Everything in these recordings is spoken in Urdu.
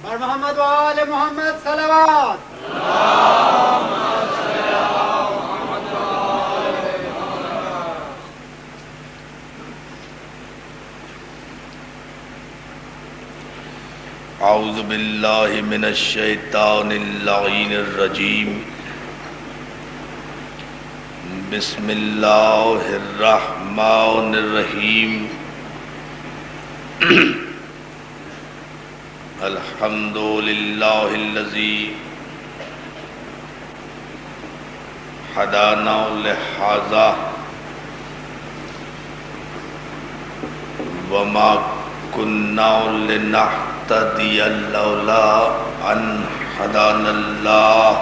بر محمد و آل محمد صلوات. اعوذ باللہ من الشیطان اللعین الرجیم. بسم اللہ الرحمن الرحیم. الحمد للہ الذی ہدانا لہذا وما كنا لنهتدي لولا أن هدانا الله.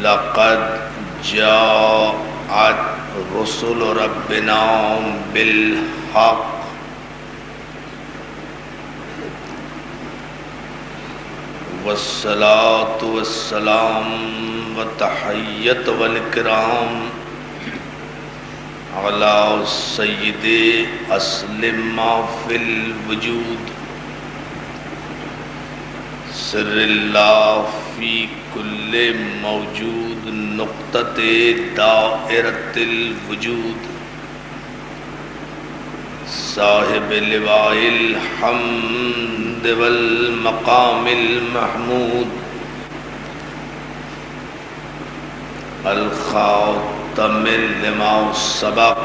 لقد جاءت رسل ربنا بالحق والصلاة والسلام والتحية والإكرام على سید اصل ما فی الوجود. سر اللہ فی کل موجود نقطۃ دائرۃ الوجود. صاحب لواء الحمد والمقام المحمود. الخاتم لما سبق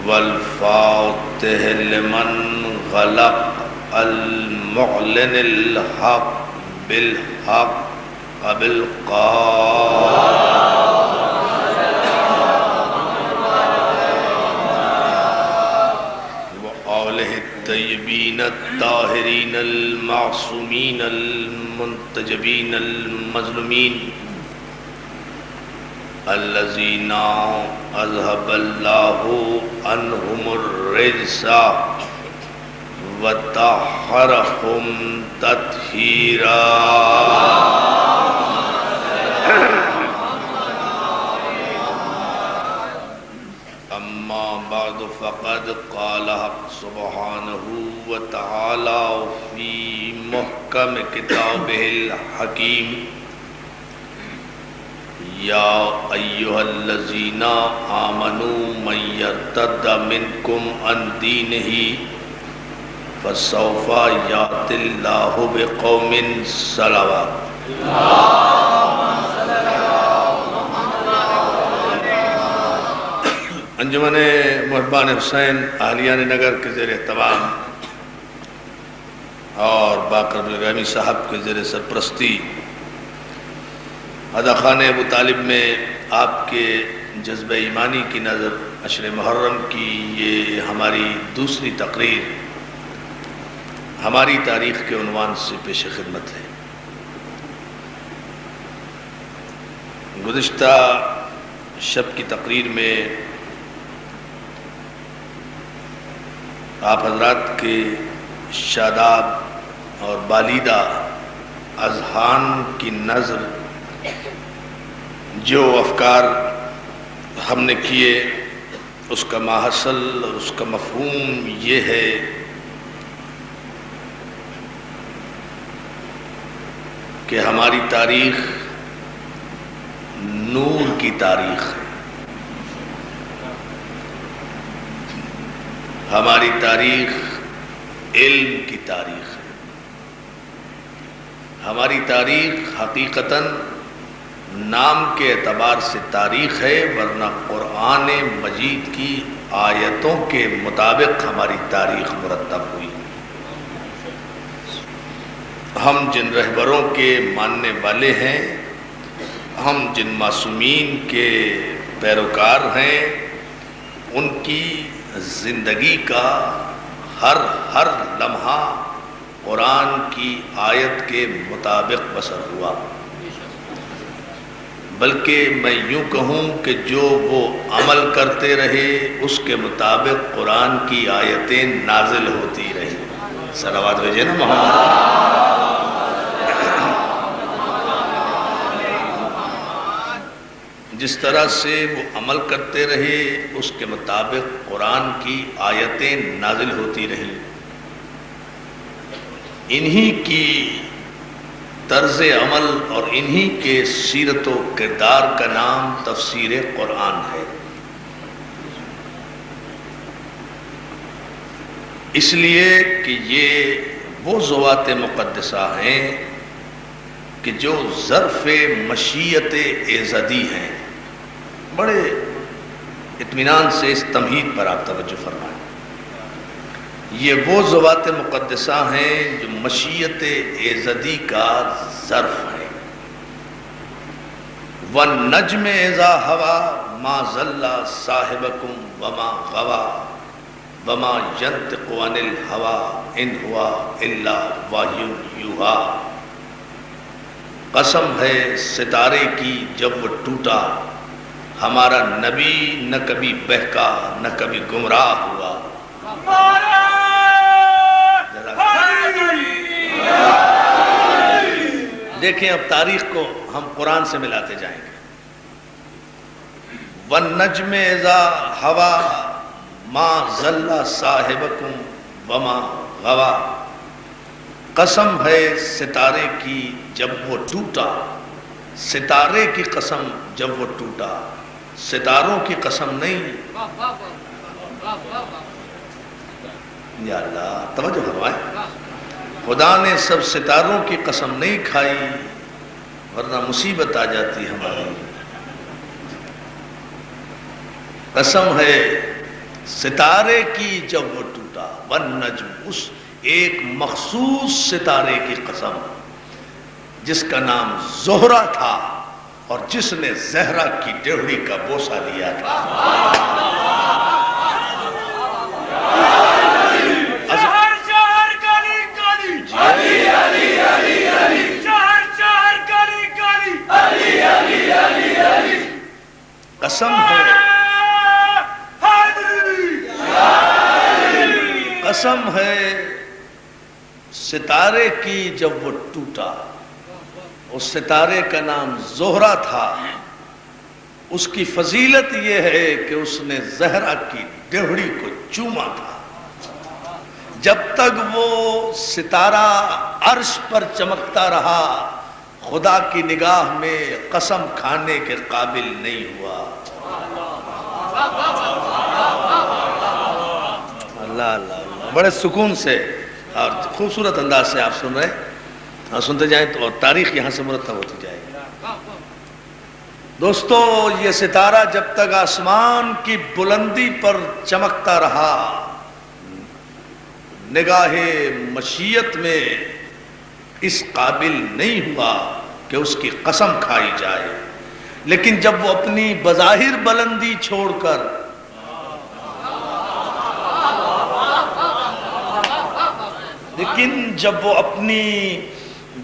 والفاتح لمن غلق. المعلن الحق بالحق وآلہ الطیبین الطاہرین المعصومین المنتجبین المظلومین الذین اذهب اللہ عنہم الرجس وطہرہم تطہیرا. اما بعد فقد قال حق سبحانہ وتعالی فی محکم کتابہ الحکیم. یا ایہا الذین آمنوا من یرتد منکم عن دینہ فسوف یأتی اللہ بقوم صلوات. انجمن محبان حسین اہلیان نگر کے زیر اہتمام اور باقر بلغامی صاحب کے زیر سرپرستی ادا خانہ ابو طالب میں آپ کے جذبہ ایمانی کی نظر عشر محرم کی یہ ہماری دوسری تقریر ہماری تاریخ کے عنوان سے پیش خدمت ہے. گزشتہ شب کی تقریر میں آپ حضرات کے شاداب اور بالیدہ اذہان کی نظر جو افکار ہم نے کیے اس کا ماحصل اور اس کا مفہوم یہ ہے کہ ہماری تاریخ نور کی تاریخ ہے. ہماری تاریخ علم کی تاریخ ہے. ہماری تاریخ حقیقتاً نام کے اعتبار سے تاریخ ہے، ورنہ قرآن مجید کی آیتوں کے مطابق ہماری تاریخ مرتب ہوئی. ہم جن رہبروں کے ماننے والے ہیں، ہم جن معصومین کے پیروکار ہیں، ان کی زندگی کا ہر لمحہ قرآن کی آیت کے مطابق بسر ہوا. بلکہ میں یوں کہوں کہ جو وہ عمل کرتے رہے اس کے مطابق قرآن کی آیتیں نازل ہوتی رہی. صلوات بھیجے نا محمد. جس طرح سے وہ عمل کرتے رہے اس کے مطابق قرآن کی آیتیں نازل ہوتی رہیں. انہی کی طرز عمل اور انہی کے سیرت و کردار کا نام تفسیر قرآن ہے. اس لیے کہ یہ وہ ذوات مقدسہ ہیں کہ جو ظرف مشیت ایزدی ہیں. بڑے اطمینان سے اس تمہید پر آپ توجہ فرمائیں. یہ وہ ذوات مقدسہ ہیں جو مشیت ایزدی کا ظرف ہے. وَالنَّجْمِ إِذَا هَوَى مَا ضَلَّ صَاحِبُكُمْ وَمَا غَوَى وَمَا يَنطِقُ عَنِ الْهَوَىٰ إِنْ هُوَ إِلَّا وَحْيٌ يُوحَىٰ. قسم ہے ستارے کی جب وہ ٹوٹا، ہمارا نبی نہ کبھی بہکا نہ کبھی گمراہ ہوا. دیکھیں اب تاریخ کو ہم قرآن سے ملاتے جائیں گے. وَالنَّجْمِ إِذَا هَوَىٰ مَا ضَلَّ صَاحِبُكُمْ وَمَا غَوَىٰ. قسم ہے ستارے کی جب وہ ٹوٹا. ستارے کی قسم جب وہ ٹوٹا، ستاروں کی قسم نہیں. یا اللہ توجہ فرمائیں. خدا نے سب ستاروں کی قسم نہیں کھائی ورنہ مصیبت آ جاتی ہماری. قسم ہے ستارے کی جب وہ ٹوٹا. والنجم، اس ایک مخصوص ستارے کی قسم جس کا نام زہرہ تھا اور جس نے زہرا کی ڈیوڑی کا بوسہ لیا تھا. قسم ہے، قسم ہے ستارے کی جب وہ ٹوٹا. اس ستارے کا نام زہرہ تھا. اس کی فضیلت یہ ہے کہ اس نے زہرا کی ڈیوڑی کو چوما تھا. جب تک وہ ستارہ عرش پر چمکتا رہا خدا کی نگاہ میں قسم کھانے کے قابل نہیں ہوا. اللہ اللہ، بڑے سکون سے اور خوبصورت انداز سے آپ سن رہے ہیں. سنتے جائیں تو اور تاریخ یہاں سے مرتب ہوتی جائے گی. دوستو، یہ ستارہ جب تک آسمان کی بلندی پر چمکتا رہا نگاہ مشیت میں اس قابل نہیں ہوا کہ اس کی قسم کھائی جائے. لیکن جب وہ اپنی بظاہر بلندی چھوڑ کر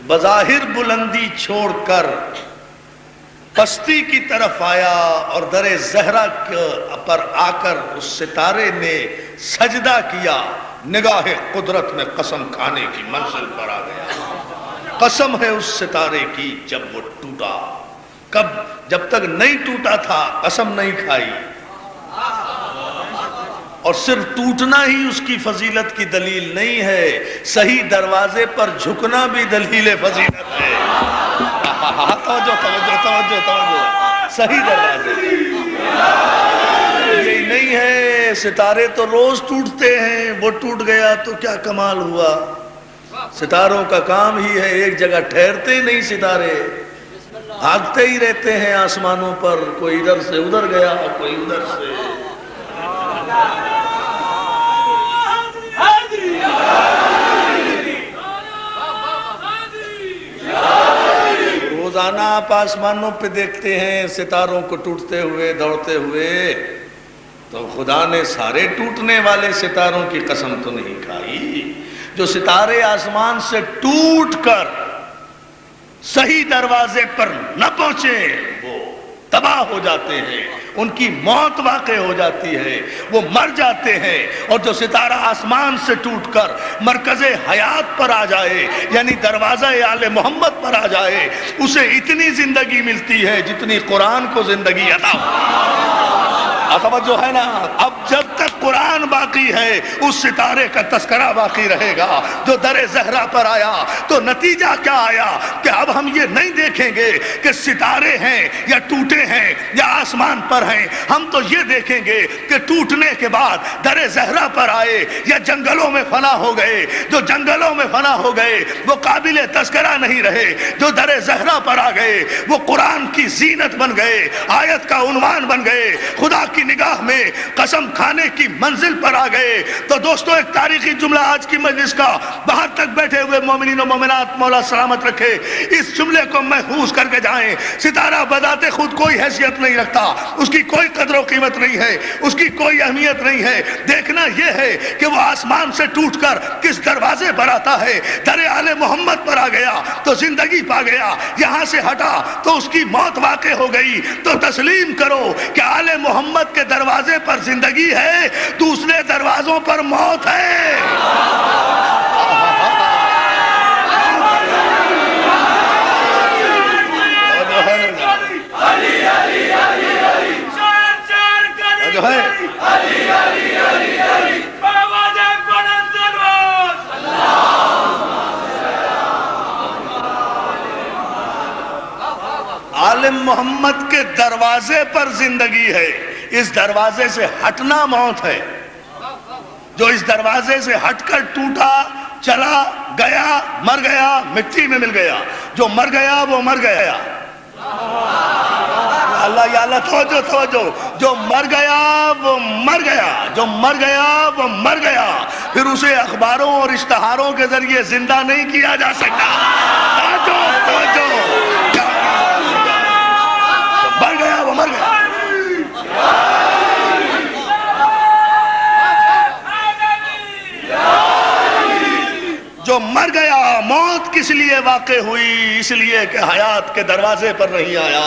بظاہر بلندی چھوڑ کر پستی کی طرف آیا اور در زہرا پر آ کر اس ستارے نے سجدہ کیا، نگاہ قدرت میں قسم کھانے کی منزل پر آ گیا. قسم ہے اس ستارے کی جب وہ ٹوٹا. کب؟ جب تک نہیں ٹوٹا تھا قسم نہیں کھائی. اور صرف ٹوٹنا ہی اس کی فضیلت کی دلیل نہیں ہے، صحیح دروازے پر جھکنا بھی دلیل فضیلت ہے. توجہ توجہ توجہ توجہ. صحیح دروازے یہ نہیں ہے ستارے تو روز ٹوٹتے ہیں، وہ ٹوٹ گیا تو کیا کمال ہوا. ستاروں کا کام ہی ہے، ایک جگہ ٹھہرتے نہیں. ستارے بھاگتے ہی رہتے ہیں آسمانوں پر، کوئی ادھر سے ادھر گیا کوئی ادھر سے. روزانہ آپ آسمانوں پہ دیکھتے ہیں ستاروں کو ٹوٹتے ہوئے دوڑتے ہوئے، تو خدا نے سارے ٹوٹنے والے ستاروں کی قسم تو نہیں کھائی. جو ستارے آسمان سے ٹوٹ کر صحیح دروازے پر نہ پہنچے وہ تباہ ہو جاتے ہیں، ان کی موت واقع ہو جاتی ہے، وہ مر جاتے ہیں۔ اور جو ستارہ آسمان سے ٹوٹ کر مرکز حیات پر آ جائے، یعنی دروازہ آل محمد پر آ جائے، اسے اتنی زندگی ملتی ہے جتنی قرآن کو زندگی عطا توجہ ہے نا۔ اب جب تک قرآن باقی ہے اس ستارے کا تذکرہ باقی رہے گا۔ جو در زہرا پر آیا تو نتیجہ کیا آیا کہ اب ہم یہ نہیں دیکھیں گے کہ ستارے ہیں یا ٹوٹے ہیں یا آسمان پر ہیں، ہم تو یہ دیکھیں گے کہ ٹوٹنے کے بعد در زہرا پر آئے یا جنگلوں میں فنا ہو گئے۔ جو جنگلوں میں فنا ہو گئے وہ قابل تذکرہ نہیں رہے، جو در زہرا پر آ گئے وہ قرآن کی زینت بن گئے، آیت کا عنوان بن گئے، خدا کی نگاہ میں قسم کھانے کی منزل پر آ گئے۔ تو دوستو ایک تاریخی جملہ آج کی مجلس کا، باہر تک بیٹھے ہوئے مومنین و مومنات مولا سلامت رکھے، اس جملے کو محفوظ کر کے جائیں۔ ستارہ بذات خود کوئی حیثیت نہیں رکھتا، اس کی کوئی قدر و قیمت نہیں ہے، اس کی کوئی اہمیت نہیں ہے۔ دیکھنا یہ ہے کہ وہ آسمان سے ٹوٹ کر کس دروازے پر آتا ہے۔ در آل محمد پر آ گیا تو زندگی پا گیا، یہاں سے ہٹا تو اس کی موت واقع ہو گئی۔ تو تسلیم کرو کہ آل محمد کے دروازے پر زندگی ہے، دوسرے دروازوں پر موت ہے۔ جو ہے عالم محمد کے دروازے پر زندگی ہے، اس دروازے سے ہٹنا موت ہے۔ جو اس دروازے سے ہٹ کر ٹوٹا، چلا گیا، مر گیا، مٹی میں مل گیا۔ جو مر گیا وہ مر گیا۔ اللہ یا اللہ توجہ توجہ، جو مر گیا وہ مر گیا، جو مر گیا وہ مر گیا، پھر اسے اخباروں اور اشتہاروں کے ذریعے زندہ نہیں کیا جا سکتا۔ توجہ توجہ، مر گیا وہ مر گیا۔ جو مر گیا، موت کس لیے واقع ہوئی؟ اس لیے کہ حیات کے دروازے پر نہیں آیا۔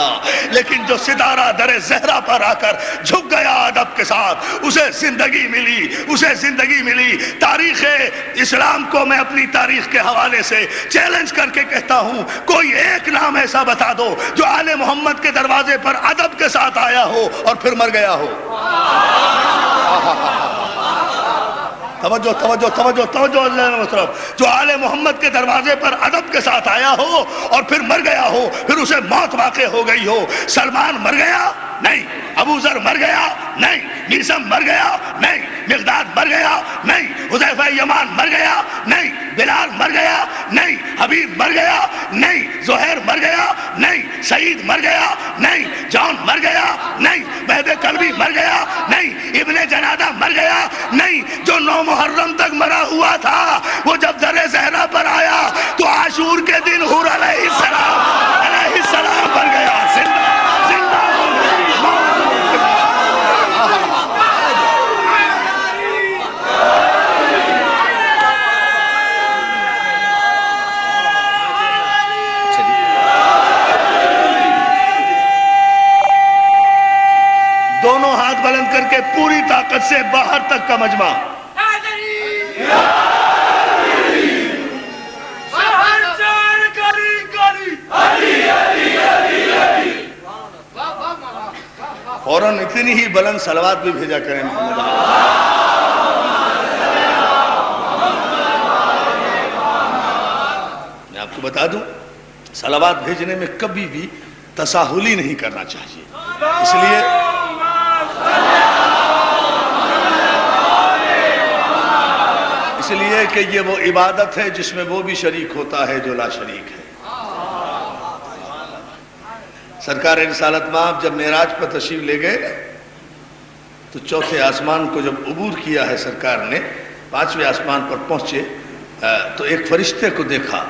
لیکن جو ستارہ در زہرا پر آ کر جھک گیا ادب کے ساتھ، اسے زندگی ملی، اسے زندگی ملی۔ تاریخ اسلام کو میں اپنی تاریخ کے حوالے سے چیلنج کر کے کہتا ہوں، کوئی ایک نام ایسا بتا دو جو آل محمد کے دروازے پر ادب کے ساتھ آیا ہو اور پھر مر گیا ہو۔ توجہ توجہ توجہ توجہ، اللہ محترم، جو آل محمد کے دروازے پر ادب کے ساتھ آیا ہو اور پھر مر گیا ہو، پھر اسے موت واقع ہو گئی ہو۔ سلمان مر گیا؟ نہیں۔ ابو ذر مر گیا؟ نہیں۔ میثم مر گیا؟ نہیں۔ مقداد مر گیا؟ نہیں۔ حذیفہ یمان مر گیا؟ نہیں۔ بلال مر گیا؟ نہیں۔ حبیب مر گیا؟ نہیں۔ زہیر مر گیا؟ نہیں۔ سعید مر گیا؟ نہیں۔ جان مر گیا؟ نہیں۔ وہب کلبی مر گیا؟ نہیں۔ ابن جنادہ مر گیا؟ نہیں۔ جو 9 محرم تک مرا ہوا تھا، وہ جب در زہرا پر آیا تو عاشور کے دن حور علیہ السلام بن گیا، زندہ زندہ ہو گئی۔ دونوں ہاتھ بلند کر کے پوری طاقت سے باہر تک کا مجمع۔ فوراً اتنی ہی بلند صلوات بھی بھیجا کریں محمد۔ میں آپ کو بتا دوں، صلوات بھیجنے میں کبھی بھی تساہلی نہیں کرنا چاہیے، اس لیے کہ یہ وہ عبادت ہے جس میں وہ بھی شریک ہوتا ہے جو لا شریک ہے۔ سرکار رسالت مآب جب معراج پر تشریف لے گئے تو چوتھے آسمان کو جب عبور کیا ہے سرکار نے، 5ویں آسمان پر پہنچے تو ایک فرشتے کو دیکھا۔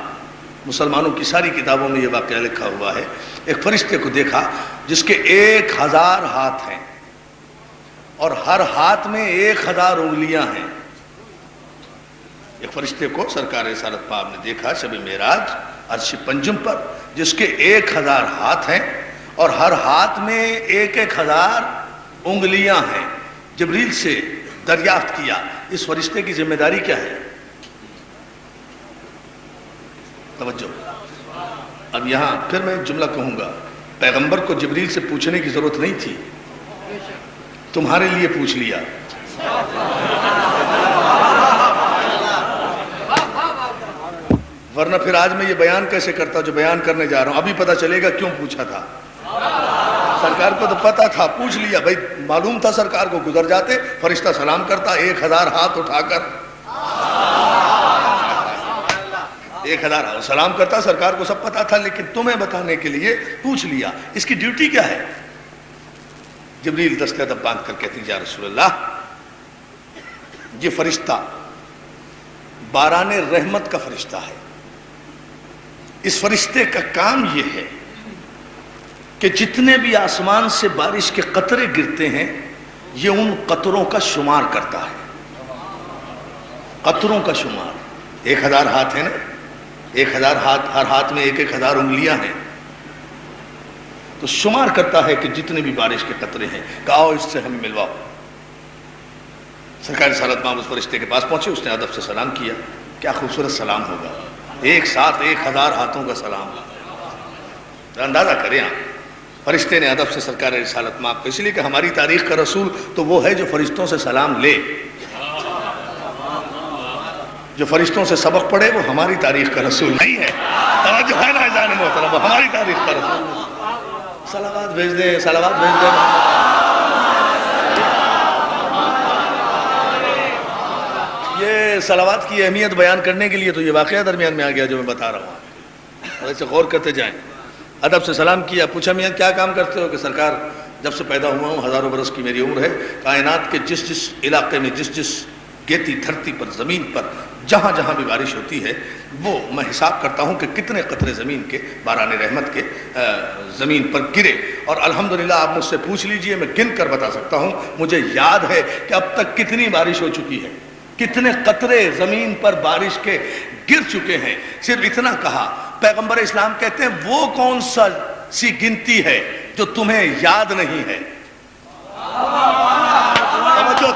مسلمانوں کی ساری کتابوں میں یہ واقعہ لکھا ہوا ہے۔ ایک فرشتے کو دیکھا جس کے 1000 ہاتھ ہیں اور ہر ہاتھ میں 1000 انگلیاں ہیں۔ ایک فرشتے کو سرکار رسالت مآب نے دیکھا شب معراج عرش پنجم پر، جس کے 1000 ہاتھ ہیں اور ہر ہاتھ میں 1,000 انگلیاں ہیں. جبریل سے دریافت کیا اس فرشتے کی ذمہ داری کیا ہے؟ توجہ. اب یہاں پھر میں جملہ کہوں گا، پیغمبر کو جبریل سے پوچھنے کی ضرورت نہیں تھی، تمہارے لیے پوچھ لیا. ورنہ پھر آج میں یہ بیان کیسے کرتا جو بیان کرنے جا رہا ہوں. ابھی پتہ چلے گا کیوں پوچھا تھا. سرکار کو تو پتا تھا، پوچھ لیا بھائی. معلوم تھا سرکار کو، گزر جاتے فرشتہ سلام کرتا 1,000 ہاتھ اٹھا کر 1,000 سلام کرتا. سرکار کو سب پتا تھا، لیکن تمہیں بتانے کے لیے پوچھ لیا. اس کی ڈیوٹی کیا ہے؟ جبریل دست ادب باندھ کر کہتی یا رسول اللہ، یہ فرشتہ باران رحمت کا فرشتہ ہے. اس فرشتے کا کام یہ ہے کہ جتنے بھی آسمان سے بارش کے قطرے گرتے ہیں یہ ان قطروں کا شمار کرتا ہے. قطروں کا شمار. 1,000 ہاتھ ہیں نا، 1,000 ہاتھ، ہر ہاتھ میں 1,000 انگلیاں ہیں. تو شمار کرتا ہے کہ جتنے بھی بارش کے قطرے ہیں کہ آؤ اس سے ہمیں ملواؤ. سرکار رسالت مآب اس فرشتے کے پاس پہنچے، اس نے ادب سے سلام کیا. کیا خوبصورت سلام ہوگا، ایک ساتھ 1,000 ہاتھوں کا سلام. اندازہ کریں آپ. فرشتے نے ادب سے سرکار رسالت مآب کو، اس لیے کہ ہماری تاریخ کا رسول تو وہ ہے جو فرشتوں سے سلام لے، جو فرشتوں سے سبق پڑھے وہ ہماری تاریخ کا رسول نہیں ہے. توجہ ہے نا جان محترم، وہ ہماری تاریخ کا رسول. صلوات بھیج دیں، صلوات بھیج دیں. یہ صلوات کی اہمیت بیان کرنے کے لیے تو یہ واقعہ درمیان میں آ گیا جو میں بتا رہا ہوں. ویسے غور کرتے جائیں. ادب سے سلام کیا. پوچھا میاں کیا کام کرتے ہو؟ کہ سرکار جب سے پیدا ہوا ہوں 1000 برس کی میری عمر ہے، کائنات کے جس جس علاقے میں، جس جس گیتی دھرتی پر، زمین پر جہاں جہاں بھی بارش ہوتی ہے وہ میں حساب کرتا ہوں کہ کتنے قطرے زمین کے باران رحمت کے زمین پر گرے. اور الحمدللہ آپ مجھ سے پوچھ لیجئے، میں گن کر بتا سکتا ہوں. مجھے یاد ہے کہ اب تک کتنی بارش ہو چکی ہے، کتنے قطرے زمین پر بارش کے گر چکے ہیں. صرف اتنا کہا. پیغمبر اسلام کہتے ہیں وہ کون سی گنتی ہے جو تمہیں یاد نہیں ہے؟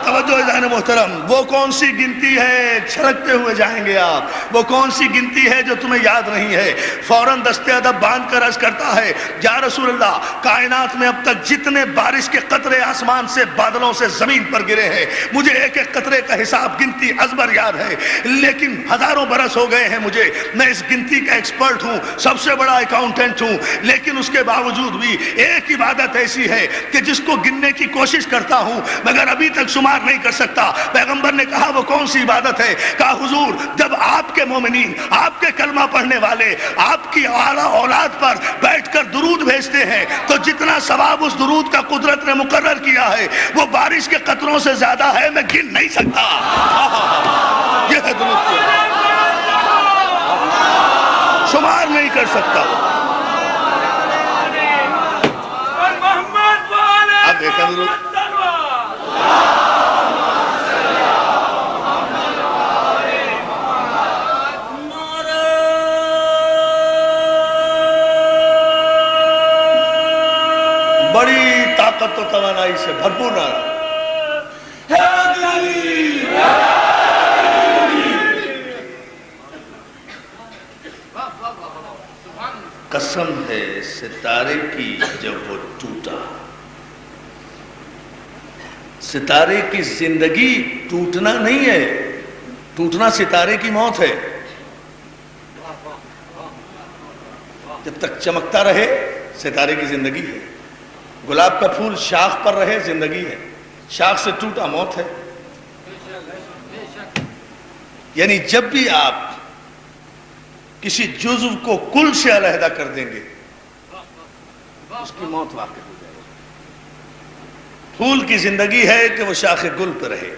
توجہ جان محترم، وہ کون سی گنتی ہے؟ چھلکتے ہوئے جائیں گے آپ. وہ کون سی گنتی ہے جو تمہیں یاد نہیں ہے؟ فوراً دستے ادب باندھ کر عرض کرتا ہے یا رسول اللہ، کائنات میں اب تک جتنے بارش کے قطرے آسمان سے، بادلوں سے زمین پر گرے ہیں، مجھے ایک ایک قطرے کا حساب، گنتی ازبر یاد ہے. لیکن 1000 برس ہو گئے ہیں مجھے، میں اس گنتی کا ایکسپرٹ ہوں، سب سے بڑا اکاؤنٹنٹ ہوں. لیکن اس کے باوجود بھی ایک عبادت ایسی ہے کہ جس کو گننے کی کوشش کرتا ہوں مگر ابھی تک شمار نہیں کر سکتا. پیغمبر نے کہا وہ کون سی عبادت ہے؟ کہا حضور، جب آپ کے مومنین، آپ کے کلمہ پڑھنے والے آپ کی اعلیٰ اولاد پر بیٹھ کر درود بھیجتے ہیں تو جتنا ثواب اس درود کا قدرت نے مقرر کیا ہے وہ بارش کے قطروں سے زیادہ ہے، میں گن نہیں سکتا. یہ ہے درود کی، شمار نہیں کر سکتا. اب دیکھا درود بڑی طاقت و توانائی سے بھرپور نعرہ. قسم ہے ستارے کی جب وہ ٹوٹا. ستارے کی زندگی ٹوٹنا نہیں ہے، ٹوٹنا ستارے کی موت ہے. جب تک چمکتا رہے ستارے کی زندگی ہے. گلاب کا پھول شاخ پر رہے زندگی ہے، شاخ سے ٹوٹا موت ہے. یعنی جب بھی آپ کسی جزو کو کل سے علیحدہ کر دیں گے اس کی موت واقع ہو جائے گی. پھول کی زندگی ہے کہ وہ شاخ گل پہ رہے،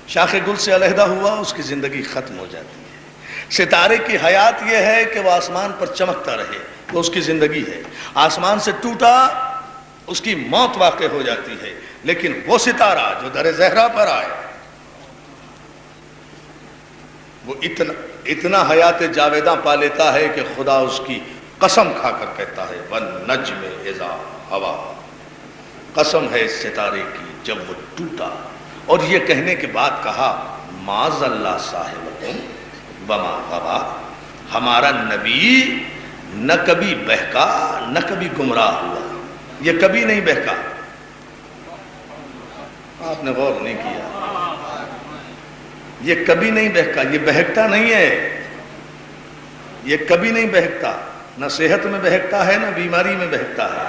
شاخ گل سے علیحدہ ہوا اس کی زندگی ختم ہو جاتی ہے. ستارے کی حیات یہ ہے کہ وہ آسمان پر چمکتا رہے تو اس کی زندگی ہے. آسمان سے ٹوٹا اس کی موت واقع ہو جاتی ہے. لیکن وہ ستارہ جو در زہرا پر آئے وہ اتنا حیات جاویداں پا لیتا ہے کہ خدا اس کی قسم کھا کر کہتا ہے والنجم اذا ہوا، قسم ہے اس ستارے کی جب وہ ٹوٹا، اور یہ کہنے کے بعد کہا ما ضل صاحبکم وما غوا، ہمارا نبی نہ کبھی بہکا نہ کبھی گمراہ ہوا، یہ کبھی نہیں بہکا۔ آپ نے غور نہیں کیا، یہ کبھی نہیں بہکا، یہ بہکتا نہیں ہے، یہ کبھی نہیں بہکتا، نہ صحت میں بہکتا ہے نہ بیماری میں بہکتا ہے،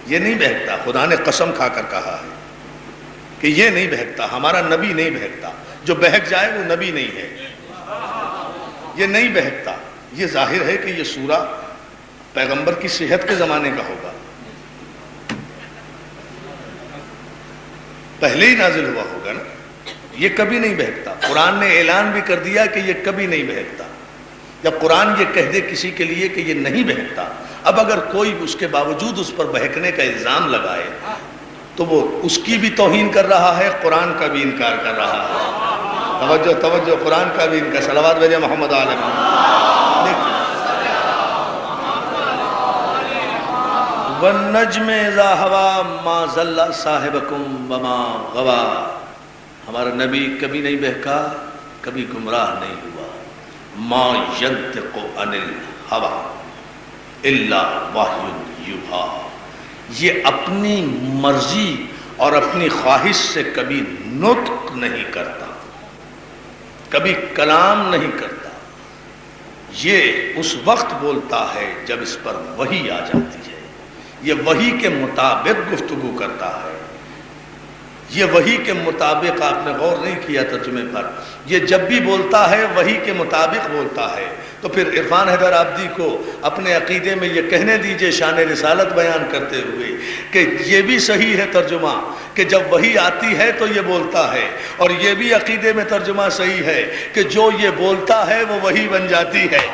یہ نہیں بہکتا۔ خدا نے قسم کھا کر کہا ہے کہ یہ نہیں بہکتا، ہمارا نبی نہیں بہکتا، جو بہک جائے وہ نبی نہیں ہے، یہ نہیں بہکتا۔ یہ ظاہر ہے کہ یہ سورہ پیغمبر کی صحت کے زمانے کا ہوگا، پہلے ہی نازل ہوا ہوگا نا، یہ کبھی نہیں بہکتا۔ قرآن نے اعلان بھی کر دیا کہ یہ کبھی نہیں بہکتا۔ جب قرآن یہ کہہ دے کسی کے لیے کہ یہ نہیں بہکتا، اب اگر کوئی اس کے باوجود اس پر بہکنے کا الزام لگائے تو وہ اس کی بھی توہین کر رہا ہے، قرآن کا بھی انکار کر رہا ہے۔ توجہ توجہ، قرآن کا بھی انکار۔ صلوات بھیجیں محمد علیہ والنجم اذا ہوا ما ضل صاحبکم وما غوا، ہمارا نبی کبھی نہیں بہکا کبھی گمراہ نہیں ہوا۔ ما ینطق عن الہوی الا وحی یوحی، یہ اپنی مرضی اور اپنی خواہش سے کبھی نطق نہیں کرتا، کبھی کلام نہیں کرتا، یہ اس وقت بولتا ہے جب اس پر وحی آ جاتی ہے، یہ وحی کے مطابق گفتگو کرتا ہے، یہ وحی کے مطابق۔ آپ نے غور نہیں کیا ترجمے پر، یہ جب بھی بولتا ہے وحی کے مطابق بولتا ہے۔ تو پھر عرفان حیدر عابدی کو اپنے عقیدے میں یہ کہنے دیجئے شان رسالت بیان کرتے ہوئے کہ یہ بھی صحیح ہے ترجمہ کہ جب وحی آتی ہے تو یہ بولتا ہے، اور یہ بھی عقیدے میں ترجمہ صحیح ہے کہ جو یہ بولتا ہے وہ وحی بن جاتی ہے۔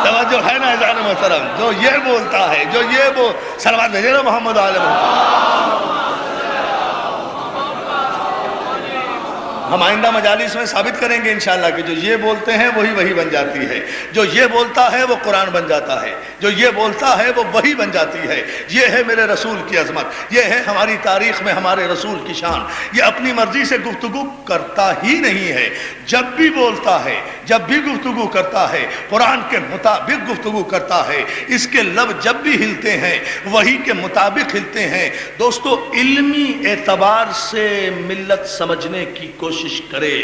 توجہ ہے نا عزیزان محترم، جو یہ بولتا ہے، جو یہ صلوات بھیجے نا محمد علیہ محمد۔ ہم آئندہ مجالس میں ثابت کریں گے انشاءاللہ کہ جو یہ بولتے ہیں وہی بن جاتی ہے، جو یہ بولتا ہے وہ قرآن بن جاتا ہے، جو یہ بولتا ہے وہ وحی بن جاتی ہے۔ یہ ہے میرے رسول کی عظمت، یہ ہے ہماری تاریخ میں ہمارے رسول کی شان۔ یہ اپنی مرضی سے گفتگو کرتا ہی نہیں ہے، جب بھی بولتا ہے، جب بھی گفتگو کرتا ہے قرآن کے مطابق گفتگو کرتا ہے۔ اس کے لب جب بھی ہلتے ہیں وحی کے مطابق ہلتے ہیں۔ دوستو، علمی اعتبار سے ملت سمجھنے کی کوشش کرے،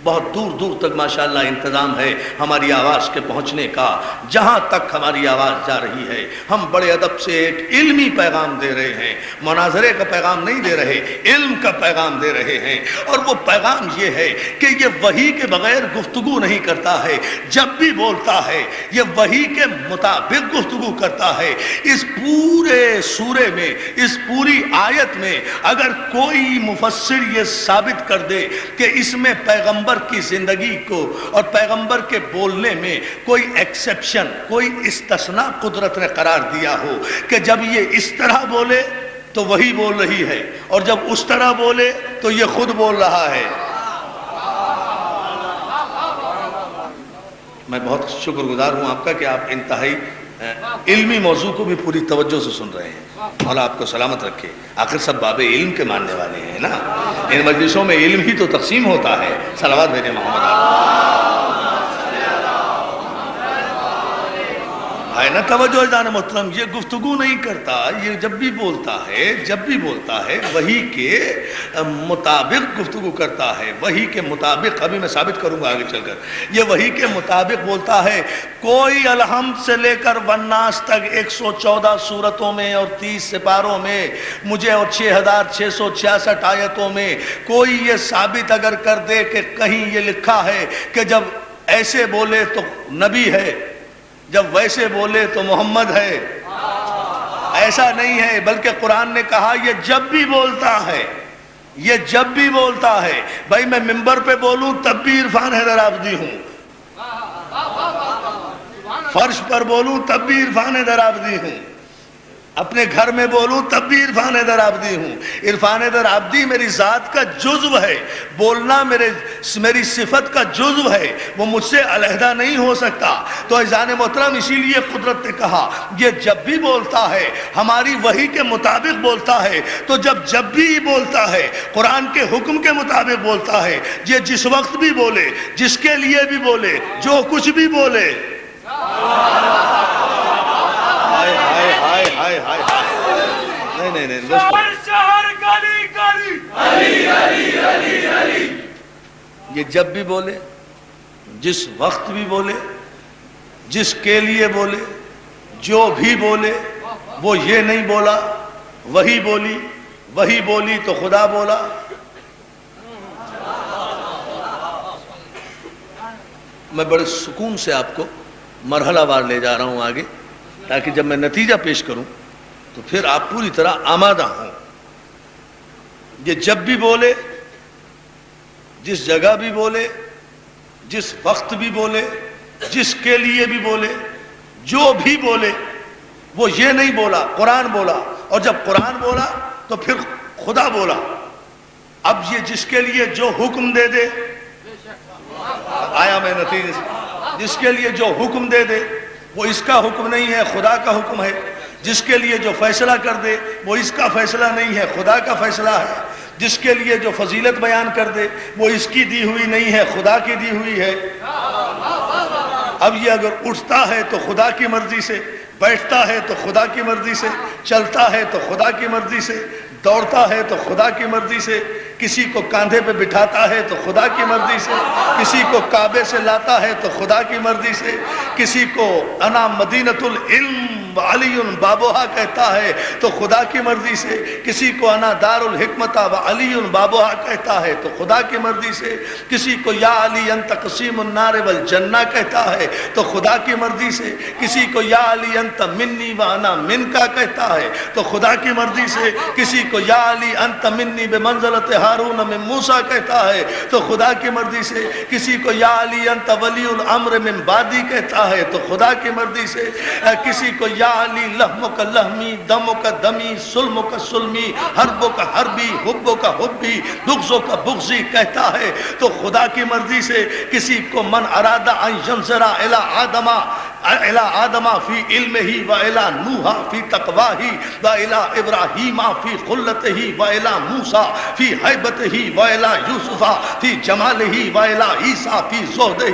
بہت دور دور تک ماشاءاللہ انتظام ہے ہماری آواز کے پہنچنے کا، جہاں تک ہماری آواز جا رہی ہے ہم بڑے ادب سے ایک علمی پیغام دے رہے ہیں، مناظرے کا پیغام نہیں دے رہے، علم کا پیغام دے رہے ہیں۔ اور وہ پیغام یہ ہے کہ یہ وحی کے بغیر گفتگو نہیں کرتا ہے، جب بھی بولتا ہے یہ وحی کے مطابق گفتگو کرتا ہے۔ اس پورے سورے میں، اس پوری آیت میں اگر کوئی مفسر یہ ثابت کر دے کہ اس میں پیغمبر کی زندگی کو اور پیغمبر کے بولنے میں کوئی ایکسیپشن، کوئی استثناء قدرت نے قرار دیا ہو کہ جب یہ اس طرح بولے تو وہی بول رہی ہے، اور جب اس طرح بولے تو یہ خود بول رہا ہے۔ میں بہت شکر گزار ہوں آپ کا کہ آپ انتہائی علمی موضوع کو بھی پوری توجہ سے سن رہے ہیں، اور آپ کو سلامت رکھے۔ آخر سب باب علم کے ماننے والے ہیں نا، ان مجلسوں میں علم ہی تو تقسیم ہوتا ہے۔ صلوات بھیجیں محمد ہے نا۔ توجہ جان محترم، یہ گفتگو نہیں کرتا، یہ جب بھی بولتا ہے وحی کے مطابق گفتگو کرتا ہے، وحی کے مطابق۔ ابھی میں ثابت کروں گا آگے چل کر، یہ وحی کے مطابق بولتا ہے۔ کوئی الحمد سے لے کر والناس تک 114 سورتوں میں اور 30 سپاروں میں مجھے، اور 6666 آیتوں میں کوئی یہ ثابت اگر کر دے کہ کہیں یہ لکھا ہے کہ جب ایسے بولے تو نبی ہے، جب ویسے بولے تو محمد ہے، ایسا نہیں ہے، بلکہ قرآن نے کہا یہ جب بھی بولتا ہے، یہ جب بھی بولتا ہے۔ بھائی میں ممبر پہ بولوں تب بھی عرفان حیدر عابدی ہوں، فرش پر بولوں تب بھی عرفان حیدر عابدی ہوں، اپنے گھر میں بولوں تب بھی عرفان حیدر عابدی ہوں. عرفان حیدر عابدی میری ذات کا جزو ہے، بولنا میری صفت کا جزو ہے، وہ مجھ سے علیحدہ نہیں ہو سکتا. تو عزیزان محترم اسی لیے قدرت نے کہا یہ جب بھی بولتا ہے ہماری وحی کے مطابق بولتا ہے. تو جب بھی بولتا ہے قرآن کے حکم کے مطابق بولتا ہے. یہ جس وقت بھی بولے، جس کے لیے بھی بولے، جو کچھ بھی بولے. ہائے ہائے ہائے ہائے ہائے. نہیں یہ جب بھی بولے، جس وقت بھی بولے، جس کے لیے بولے، جو بھی بولے، وہ یہ نہیں بولا وہی بولی، وہی بولی تو خدا بولا. میں بڑے سکون سے آپ کو مرحلہ وار لے جا رہا ہوں آگے، تاکہ جب میں نتیجہ پیش کروں تو پھر آپ پوری طرح آمادہ ہوں. یہ جب بھی بولے، جس جگہ بھی بولے، جس وقت بھی بولے، جس کے لیے بھی بولے، جو بھی بولے، وہ یہ نہیں بولا قرآن بولا. اور جب قرآن بولا تو پھر خدا بولا. اب یہ جس کے لیے جو حکم دے دے، آیا میں نتیجے سے، جس کے لیے جو حکم دے دے وہ اس کا حکم نہیں ہے، خدا کا حکم ہے. جس کے لیے جو فیصلہ کر دے وہ اس کا فیصلہ نہیں ہے، خدا کا فیصلہ ہے. جس کے لیے جو فضیلت بیان کر دے وہ اس کی دی ہوئی نہیں ہے، خدا کی دی ہوئی ہے. اب یہ اگر اٹھتا ہے تو خدا کی مرضی سے، بیٹھتا ہے تو خدا کی مرضی سے، چلتا ہے تو خدا کی مرضی سے، دوڑتا ہے تو خدا کی مرضی سے، کسی کو کاندھے پہ بٹھاتا ہے تو خدا کی مرضی سے، کسی کو کعبے سے لاتا ہے تو خدا کی مرضی سے، کسی کو انا مدینۃ العلم علی بابوہا کہتا ہے تو خدا کی مرضی سے، کسی کو انا دار الحکمت و علی بابوہا کہتا ہے تو خدا کی مرضی سے، کسی کو یا علی انت قسیم النار والجنہ کہتا ہے تو خدا کی مرضی سے، کسی کو یا علی انت منی و انا من کا کہتا ہے تو خدا کی مرضی سے، کسی کو یا علی انت منی بمنزلت ہارون من موسیٰ کہتا ہے تو خدا کی مرضی سے، کسی کو یا علی انت ولی الامر من بعدی کہتا ہے تو خدا کی مرضی سے، کسی کو یا علی لحمک لحمی دمک دمی سلمک سلمی حربک حربی حبک حبی بغضک بغضی کہتا ہے تو خدا کی مرضی سے، کسی کو من ارادہ ان ینظر الی آدم فی علمہ و الی نوح فی تقواہ و الی ابراہیم فی خلتہ و الی موسیٰ فی حیبتہ و الی یوسف فی جمالہ و الی عیسیٰ فی زہدہ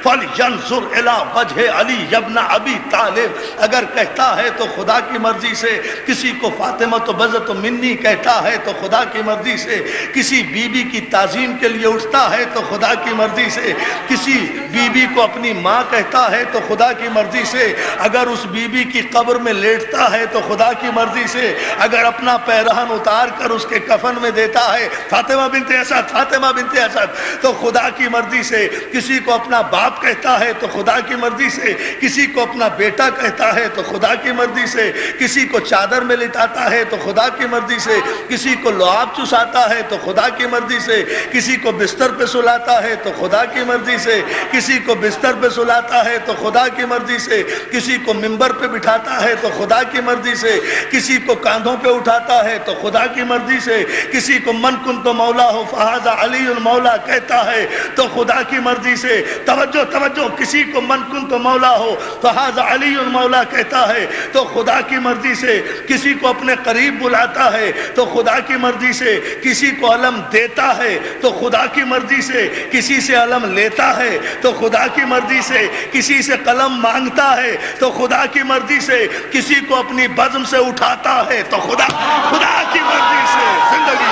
فلینظر الی وجہ علی ابن ابی طالب. اگر کہتا ہے تو خدا کی مرضی سے، کسی کو فاطمہ تو بزت منی کہتا ہے تو خدا کی مرضی سے، کسی بی بی کی تعظیم کے لیے اٹھتا ہے تو خدا کی مرضی سے، کسی بی بی کو اپنی ماں کہتا ہے تو خدا کی مرضی سے، اگر اس بی بی کی قبر میں لیٹتا ہے تو خدا کی مرضی سے، اگر اپنا پیرہن اتار کر اس کے کفن میں دیتا ہے فاطمہ بنت اسد فاطمہ بنت اسد تو خدا کی مرضی سے، کسی کو اپنا باپ کہتا ہے تو خدا کی مرضی سے، کسی کو اپنا بیٹا کہتا ہے تو خدا کی مرضی سے، کسی کو چادر میں لٹاتا ہے تو خدا کی مرضی سے، کسی کو لعاب چساتا ہے تو خدا کی مرضی سے، کسی کو بستر پہ سلاتا ہے تو خدا کی مرضی سے، کسی کو بستر پہ سلاتا ہے تو خدا کی مرضی سے، کسی کو منبر پہ بٹھاتا ہے تو خدا کی مرضی سے، کسی کو کاندھوں پہ اٹھاتا ہے تو خدا کی مرضی سے، کسی کو من کنت مولا ہو فہذا علی المولا کہتا ہے تو خدا کی مرضی سے. توجہ توجہ، کسی کو من کنت مولا ہو فہذا علی المولا کہتا ہے تو خدا کی مرضی سے، کسی کو اپنے قریب بلاتا ہے تو خدا کی مرضی سے، کسی کو علم دیتا ہے تو خدا کی مرضی سے، کسی سے علم لیتا ہے تو خدا کی مرضی سے، کسی سے قلم مانگتا ہے تو خدا کی مرضی سے، کسی کو اپنی بزم سے اٹھاتا ہے تو خدا کی مرضی سے. زندگی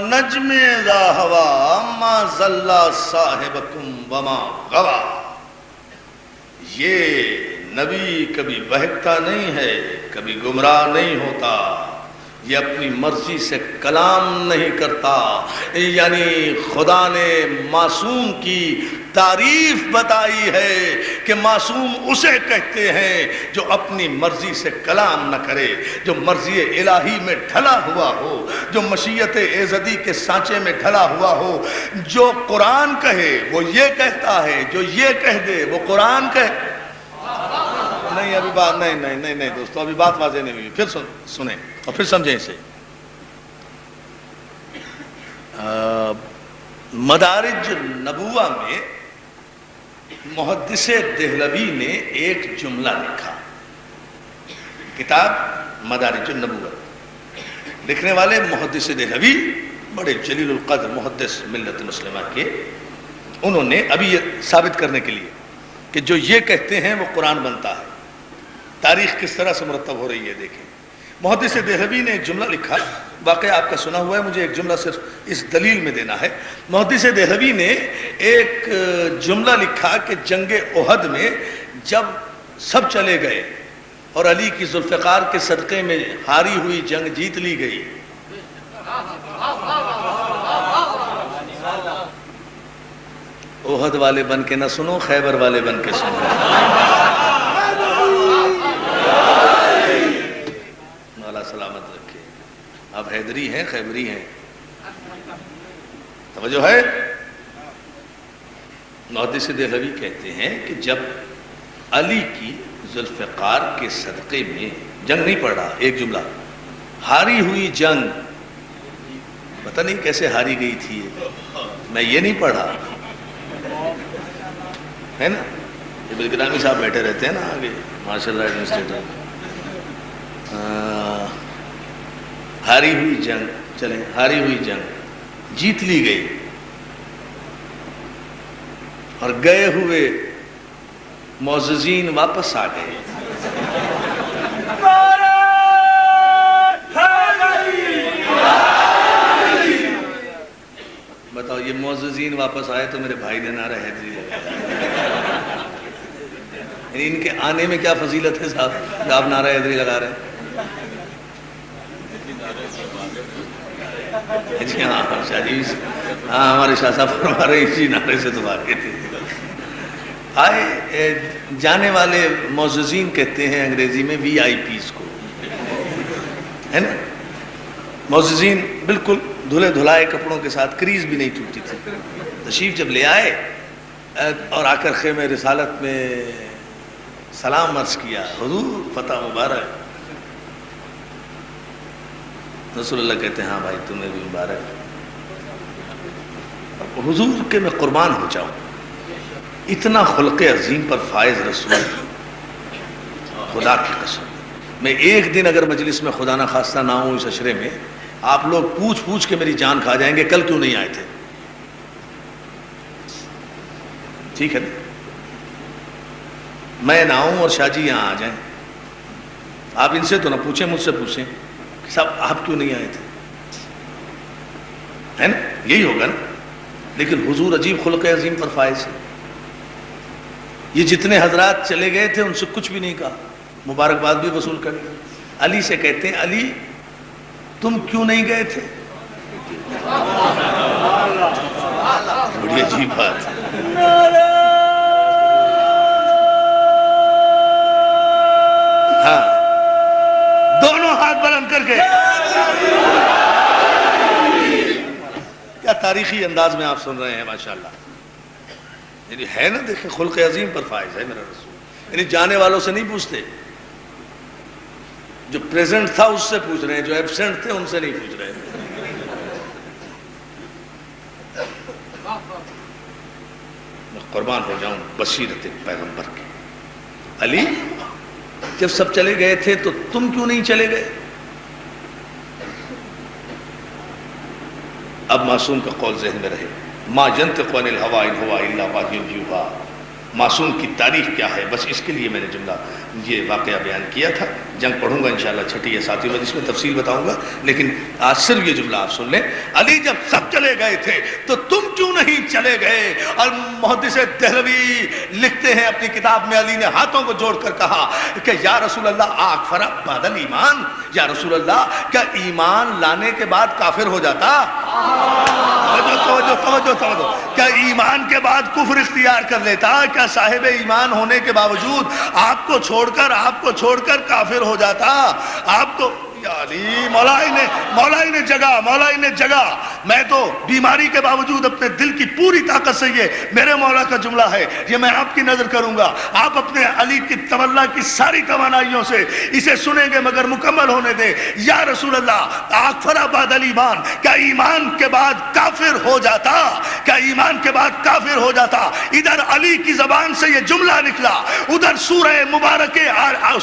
نجم اذا ہوا ما ضل صاحبکم وما غوا. یہ نبی کبھی بہکتا نہیں ہے، کبھی گمراہ نہیں ہوتا، یہ اپنی مرضی سے کلام نہیں کرتا۔ یعنی خدا نے معصوم کی تعریف بتائی ہے کہ معصوم اسے کہتے ہیں جو اپنی مرضی سے کلام نہ کرے، جو مرضی الہی میں ڈھلا ہوا ہو، جو مشیت ایزدی کے سانچے میں ڈھلا ہوا ہو۔ جو قرآن کہے وہ یہ کہتا ہے، جو یہ کہہ دے وہ قرآن کہے۔ نہیں ابھی بات نہیں دوستو، ابھی بات واضح نہیں ہوئی، پھر سنیں اور پھر سمجھیں اسے۔ مدارج نبوہ میں محدث دہلوی نے ایک جملہ لکھا، کتاب مدارج النبوہ، لکھنے والے محدث دہلوی بڑے جلیل القدر محدث ملت مسلمہ کے، انہوں نے ابھی یہ ثابت کرنے کے لیے کہ جو یہ کہتے ہیں وہ قرآن بنتا ہے، تاریخ کس طرح سے مرتب ہو رہی ہے دیکھیں۔ محدث دہلوی نے ایک جملہ لکھا، واقعہ آپ کا سنا ہوا ہے، مجھے ایک جملہ صرف اس دلیل میں دینا ہے۔ محدث دہلوی نے ایک جملہ لکھا کہ جنگ احد میں جب سب چلے گئے اور علی کی ذوالفقار کے صدقے میں ہاری ہوئی جنگ جیت لی گئی، احد والے بن کے نہ سنو، خیبر والے بن کے سنو۔ مولا سلامت رکھے، آپ حیدری ہیں خیبری ہیں، توجہ ہے۔ محدث دہلوی کہتے ہیں کہ جب علی کی ذوالفقار کے صدقے میں جنگ نہیں پڑ رہا، ایک جملہ، ہاری ہوئی جنگ، پتہ نہیں کیسے ہاری گئی تھی، میں یہ نہیں پڑھا ہے نا، یہ گرامی صاحب بیٹھے رہتے ہیں نا آگے، ماشاء اللہ ایڈمنسٹریٹر، ہاری ہوئی جنگ، چلیں ہاری ہوئی جنگ جیت لی گئی اور گئے ہوئے معززین واپس آ گئے۔ بتاؤ یہ معززین واپس آئے تو میرے بھائی نے نعرہ حیدری لگایا، یعنی ان کے آنے میں کیا فضیلت ہے صاحب، آپ نعرہ حیدری لگا رہے ہیں؟ جی ہاں شاہ جی، ہاں ہمارے شاہ صاحب فرما رہے اسی نعرے سے تو آگے تھے۔ آئے جانے والے معززین کہتے ہیں انگریزی میں وی آئی پیز کو، ہے نا، معززین بالکل دھلے دھلائے کپڑوں کے ساتھ، کریز بھی نہیں ٹوٹی تھی، تشریف جب لے آئے اور آ کر خیمہ رسالت میں سلام عرض کیا، حضور فتح مبارک، رسول اللہ کہتے ہیں ہاں بھائی تمہیں بھی مبارک، حضور کے میں قربان ہو جاؤں، اتنا خلق عظیم پر فائز رسول، خدا کی قسم، میں ایک دن اگر مجلس میں خدا نہ خواستہ نہ ہوں اس عشرے میں، آپ لوگ پوچھ پوچھ کے میری جان کھا جائیں گے کل کیوں نہیں آئے تھے، ٹھیک ہے نا، میں نہ آؤں اور شاہ جی یہاں آ جائیں، آپ ان سے تو نہ پوچھیں، مجھ سے پوچھیں سب آپ کیوں نہیں آئے تھے، ہے نا، یہی ہوگا نا۔ لیکن حضور عجیب خلق عظیم پر فائز ہے، یہ جتنے حضرات چلے گئے تھے ان سے کچھ بھی نہیں کہا، مبارکباد بھی وصول کر لی۔ علی سے کہتے ہیں علی تم کیوں نہیں گئے تھے، بڑی عجیب بات ہے، ہاں دونوں ہاتھ بلند کر کے، کیا تاریخی انداز میں آپ سن رہے ہیں ماشاءاللہ، یعنی ہے نا، دیکھیں خلق عظیم پر فائز ہے میرا رسول، یعنی جانے والوں سے نہیں پوچھتے، جو پریزنٹ تھا اس سے پوچھ رہے ہیں، جو ایبسنٹ تھے ان سے نہیں پوچھ رہے ہیں۔ میں قربان ہو جاؤں بصیرت پیغمبر کی، علی جب سب چلے گئے تھے تو تم کیوں نہیں چلے گئے؟ اب معصوم کا قول ذہن میں رہے، ما ینطق عن الہوی ان ہوا الا وحی یوحی، معصوم کی تعریف کیا ہے، بس اس کے لیے میں نے جملہ یہ واقعہ بیان کیا تھا. جنگ پڑھوں گا انشاءاللہ چھٹی یا ساتویں میں، جس میں تفصیل بتاؤں گا، لیکن آج صرف یہ جملہ آپ سن لیں. علی جب سب چلے گئے تھے تو تم کیوں نہیں چلے گئے؟ اور محدث دہلوی لکھتے ہیں اپنی کتاب میں، علی نے ہاتھوں کو جوڑ کر کہا کہ یا رسول اللہ اکفر بعد الایمان، یا رسول اللہ کیا ایمان لانے کے بعد کافر ہو جاتا؟ توجہ، کیا ایمان کے بعد کفر اختیار کر لیتا؟ کیا صاحب ایمان ہونے کے باوجود آپ کو چھوڑ کر کافر ہو جاتا؟ آپ کو علی مولائی نے جگہ. میں تو بیماری کے باوجود اپنے دل کی پوری طاقت سے، یہ میرے مولا کا جملہ ہے، یہ میں آپ کی نظر کروں گا، آپ اپنے علی کی تولا کی ساری توانائیوں سے اسے سنیں گے مگر مکمل ہونے دیں. یا رسول اللہ اکفر بعد الایمان، کیا ایمان کے بعد کافر ہو جاتا؟ کیا ایمان کے بعد کافر ہو جاتا؟ ادھر علی کی زبان سے یہ جملہ نکلا، ادھر سورہ مبارکہ،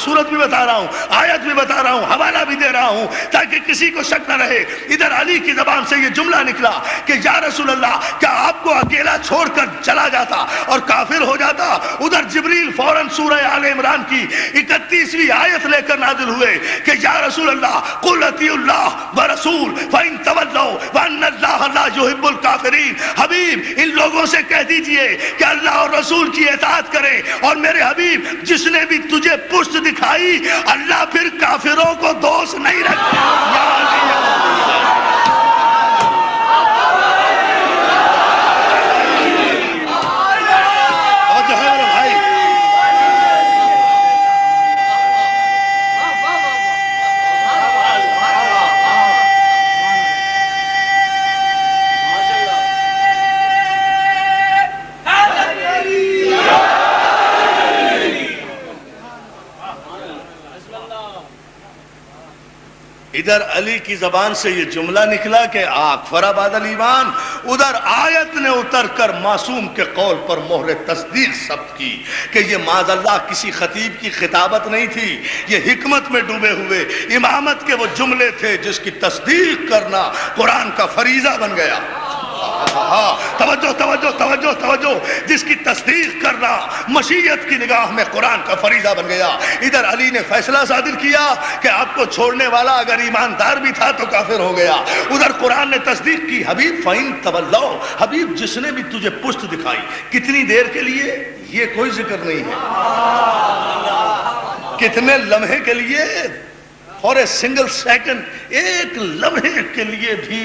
سورت بھی بتا رہا ہوں، آیت بھی بتا رہا ہوں، حوالہ بھی دے رہا ہوں تاکہ کسی کو شک نہ رہے. ادھر علی کی زبان سے یہ جملہ نکلا کہ یا رسول اللہ کیا آپ کو اکیلا چھوڑ کر چلا جاتا اور کافر ہو جاتا؟ ادھر جبریل فوراً سورہ آل عمران کی 31ویں آیت لے کر نازل ہوئے کہ یا رسول اللہ قل اطیعوا اللہ ورسول فإن تولوا وأن اللہ لا يحب الکافرین. حبیب ان لوگوں سے کہہ دیجئے کہ اللہ اور رسول کی اطاعت کریں، اور میرے حبیب جس نے بھی تجھے پشت دکھائی اللہ پھر کافروں کو دوست نہیں رکھتا. ادھر علی کی زبان سے یہ جملہ نکلا کہ اکفر بعد الایمان، ادھر آیت نے اتر کر معصوم کے قول پر مہر تصدیق ثبت کی کہ یہ معاذ اللہ کسی خطیب کی خطابت نہیں تھی، یہ حکمت میں ڈوبے ہوئے امامت کے وہ جملے تھے جس کی تصدیق کرنا قرآن کا فریضہ بن گیا. توجہ، جس کی تصدیق کرنا مشیت کی نگاہ میں قرآن کا فریضہ بن گیا. ادھر علی نے فیصلہ صادر کیا کہ آپ کو چھوڑنے والا اگر ایماندار بھی تھا تو کافر ہو گیا. ادھر قرآن نے تصدیق کی حبیب فَإِن تَوَلَّوْا، حبیب جس نے بھی تجھے پشت دکھائی. کتنی دیر کے لیے یہ کوئی ذکر نہیں ہے، کتنے لمحے کے لیے، اور اے سنگل سیکنڈ، ایک لمحے کے لیے بھی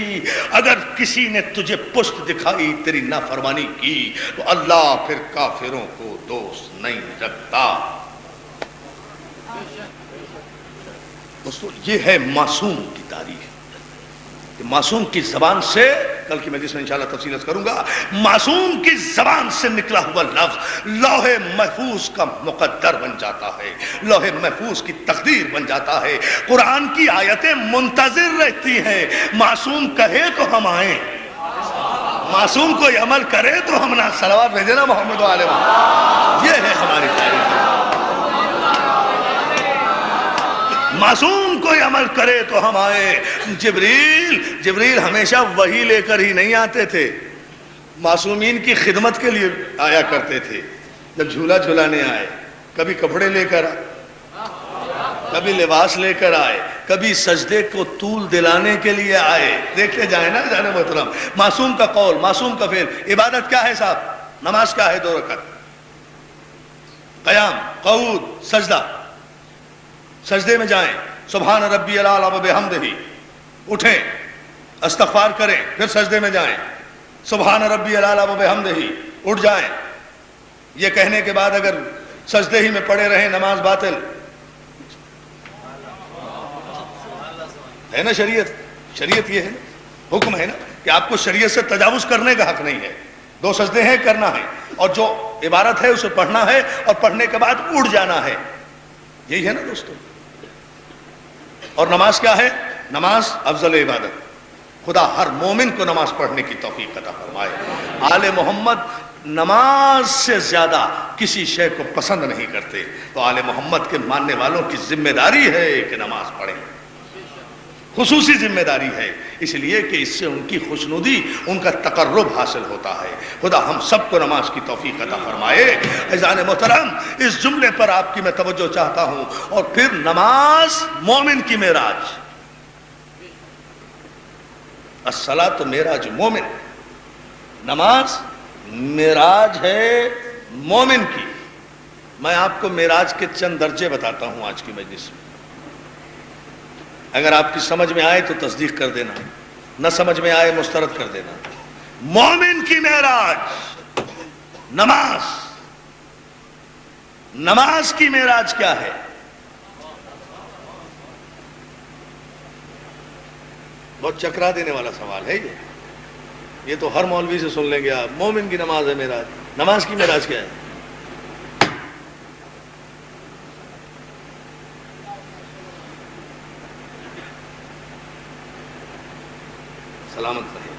اگر کسی نے تجھے پشت دکھائی، تیری نافرمانی کی، تو اللہ پھر کافروں کو دوست نہیں رکھتا. دوستو یہ ہے معصوم کی تاریخ. معصوم کی زبان سے، کل کی مجلس میں انشاءاللہ تفصیل کروں گا، معصوم کی زبان سے نکلا ہوا لفظ لوح محفوظ کا مقدر بن جاتا ہے، لوح محفوظ کی تقدیر بن جاتا ہے. قرآن کی آیتیں منتظر رہتی ہیں، معصوم کہے تو ہم آئیں، معصوم کوئی عمل کرے تو ہم نہ صلوات بھیجیں نا محمد و آل محمد. یہ ہے ہماری تاریخ. معصوم کوئی عمل کرے تو ہم آئے. جبریل ہمیشہ وحی لے کر ہی نہیں آتے تھے، معصومین کی خدمت کے لیے آیا کرتے تھے. جب جھولا جھولانے آئے، کبھی کپڑے لے کر آئے، کبھی لباس لے کر آئے، کبھی سجدے کو طول دلانے کے لیے آئے. دیکھتے جائیں نا جانے محترم، معصوم کا قول، معصوم کا فعل. عبادت کیا ہے صاحب؟ نماز کیا ہے؟ 2 رکعت، قیام، قعود، سجدہ. سجدے میں جائیں، سبحان ربی الاعلی و بحمدہ، اٹھیں استغفار کریں، پھر سجدے میں جائیں، سبحان ربی الاعلی و بحمدہ، اٹھ جائیں. یہ کہنے کے بعد اگر سجدے ہی میں پڑے رہیں نماز باطل ہے نا. شریعت یہ ہے نا، حکم ہے نا کہ آپ کو شریعت سے تجاوز کرنے کا حق نہیں ہے. 2 سجدے ہیں، کرنا ہے، اور جو عبارت ہے اسے پڑھنا ہے، اور پڑھنے کے بعد اٹھ جانا ہے. یہی ہے نا دوستو. اور نماز کیا ہے؟ نماز افضل عبادت. خدا ہر مومن کو نماز پڑھنے کی توفیق عطا فرمائے. آل محمد نماز سے زیادہ کسی شے کو پسند نہیں کرتے، تو آل محمد کے ماننے والوں کی ذمہ داری ہے کہ نماز پڑھیں. خصوصی ذمہ داری ہے، اس لیے کہ اس سے ان کی خوشنودی، ان کا تقرب حاصل ہوتا ہے۔ خدا ہم سب کو نماز کی توفیق عطا فرمائے۔ عزیزان محترم، اس جملے پر آپ کی میں توجہ چاہتا ہوں۔ اور پھر نماز مومن کی معراج، الصلاۃ معراج مومن، نماز معراج ہے مومن کی۔ میں آپ کو معراج کے چند درجے بتاتا ہوں آج کی مجلس میں، اگر آپ کی سمجھ میں آئے تو تصدیق کر دینا، نہ سمجھ میں آئے مسترد کر دینا۔ مومن کی معراج نماز، نماز کی معراج کیا ہے؟ بہت چکرا دینے والا سوال ہے یہ تو ہر مولوی سے سن لیں گے آپ، مومن کی نماز ہے معراج، نماز کی معراج کیا ہے؟ سلامت رہے۔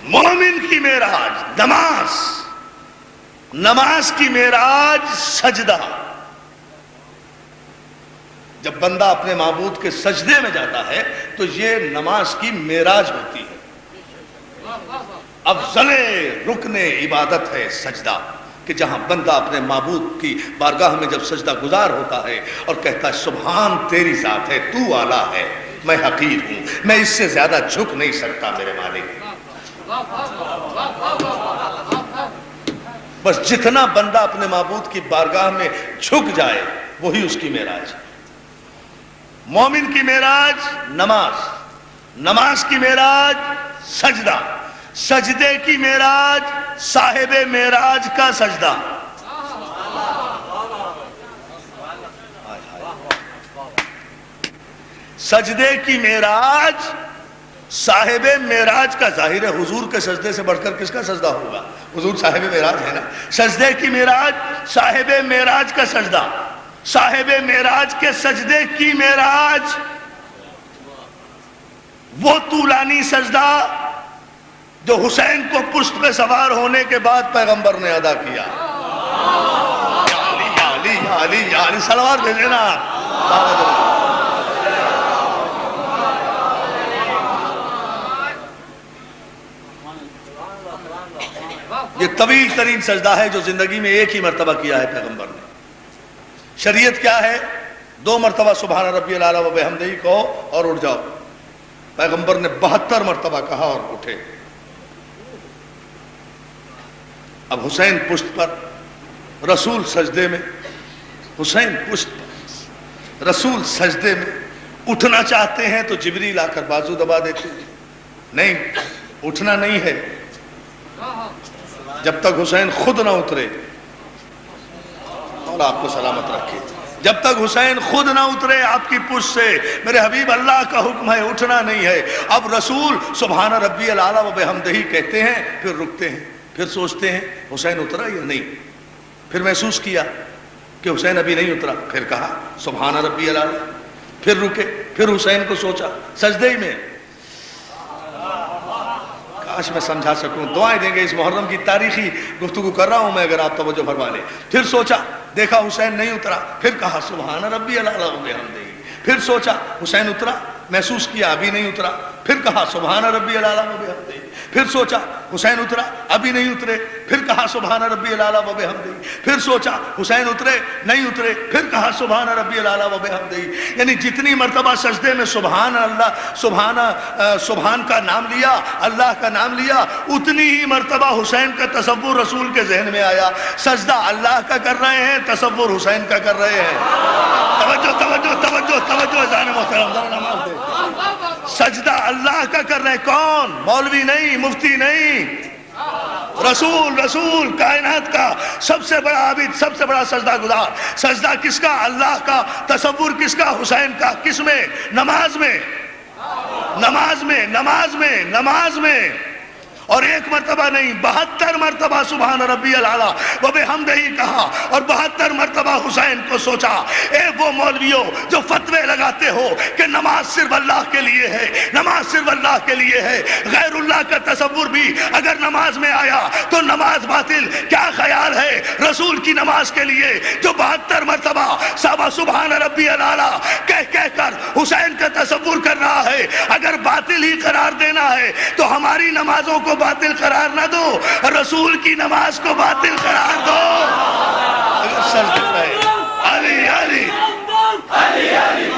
مومن کی معراج نماز، نماز کی معراج سجدہ، جب بندہ اپنے معبود کے سجدے میں جاتا ہے تو یہ نماز کی معراج ہوتی ہے۔ افضل رکن عبادت ہے سجدہ، کہ جہاں بندہ اپنے معبود کی بارگاہ میں جب سجدہ گزار ہوتا ہے اور کہتا ہے سبحان تیری ذات ہے، تو اعلیٰ ہے، میں حقیر ہوں، میں اس سے زیادہ جھک نہیں سکتا میرے مالک۔ بس جتنا بندہ اپنے معبود کی بارگاہ میں جھک جائے وہی اس کی معراج ہے۔ مومن کی معراج نماز، نماز کی معراج سجدہ، سجدے کی معراج صاحب معراج کا سجدہ۔ سجدے کی معراج صاحب معراج کا، ظاہر ہے حضور کے سجدے سے بڑھ کر کس کا سجدہ ہوگا؟ حضور صاحب معراج ہے نا۔ سجدے کی معراج صاحب معراج کا سجدہ، صاحب معراج کے سجدے کی معراج وہ طولانی سجدہ جو حسین کو پشت پہ سوار ہونے کے بعد پیغمبر نے ادا کیا۔ یا علی یا علی یا علی، صلوات بھیجیں نا آپ۔ یہ طویل ترین سجدہ ہے جو زندگی میں ایک ہی مرتبہ کیا ہے پیغمبر نے۔ شریعت کیا ہے؟ 2 مرتبہ سبحان ربی الاعلیٰ و بحمدہ کہو اور اٹھ جاؤ۔ پیغمبر نے 72 مرتبہ کہا اور اٹھے۔ اب حسین پشت پر، رسول سجدے میں، حسین پشت پر، رسول سجدے میں، اٹھنا چاہتے ہیں تو جبریل آ کر بازو دبا دیتے ہیں۔ نہیں، اٹھنا نہیں ہے جب تک حسین خود نہ اترے۔ اور آپ کو سلامت رکھے، جب تک حسین خود نہ اترے آپ کی پشت سے، میرے حبیب اللہ کا حکم ہے اٹھنا نہیں ہے۔ اب رسول سبحان ربی الاعلیٰ و بحمدہ کہتے ہیں، پھر رکتے ہیں، پھر سوچتے ہیں حسین اترا یا نہیں، پھر محسوس کیا کہ حسین ابھی نہیں اترا، پھر کہا سبحان ربی الاعلیٰ، پھر رکے، پھر حسین کو سوچا سجدے ہی میں۔ کاش میں سمجھا سکوں، دعائیں دیں گے، اس محرم کی تاریخی گفتگو کر رہا ہوں میں، اگر آپ توجہ فرما لیں۔ پھر سوچا، دیکھا حسین نہیں اترا، پھر کہا سبحان ربی الاعلیٰ و بحمدہ، پھر سوچا حسین اترا، محسوس کیا ابھی نہیں اترا، پھر کہا سبحان ربی الاعلیٰ و بحمدہ، پھر سوچا حسین اترا ابھی نہیں اترے، پھر کہا سبحان ربی الاعلیٰ و بحمدہ، پھر سوچا حسین اترے نہیں اترے، پھر کہا سبحان ربی الاعلیٰ و بحمدہ۔ یعنی جتنی مرتبہ سجدے میں سبحان اللہ، سبحان کا نام لیا، اللہ کا نام لیا، اتنی ہی مرتبہ حسین کا تصور رسول کے ذہن میں آیا۔ سجدہ اللہ کا کر رہے ہیں، تصور حسین کا کر رہے ہیں۔ توجہ توجہ توجہ توجہ، اذان محترم ذرا نماز دے۔ سجدہ اللہ کا کر رہے ہیں، کون؟ مولوی نہیں، مفتی نہیں، رسول کائنات کا سب سے بڑا عابد، سب سے بڑا سجدہ گزار۔ سجدہ کس کا؟ اللہ کا۔ تصور کس کا؟ حسین کا۔ کس میں؟ نماز میں، نماز میں، نماز میں، نماز میں۔ اور ایک مرتبہ نہیں 72 مرتبہ سبحان ربی الاعلیٰ و بحمدہ کہا، اور 72 مرتبہ حسین کو سوچا۔ اے وہ مولویوں جو فتوے لگاتے ہو کہ نماز صرف اللہ کے لیے ہے، نماز صرف اللہ کے لیے ہے، غیر اللہ کا تصور بھی اگر نماز میں آیا تو نماز باطل، کیا خیال ہے رسول کی نماز کے لیے جو 72 مرتبہ سبحان ربی الاعلیٰ کہہ کہہ کر حسین کا تصور کر رہا ہے؟ اگر باطل ہی قرار دینا ہے تو ہماری نمازوں کو باطل قرار نہ دو، رسول کی نماز کو باطل قرار دو۔ اگر سجدے پہ علی علی علی علی علی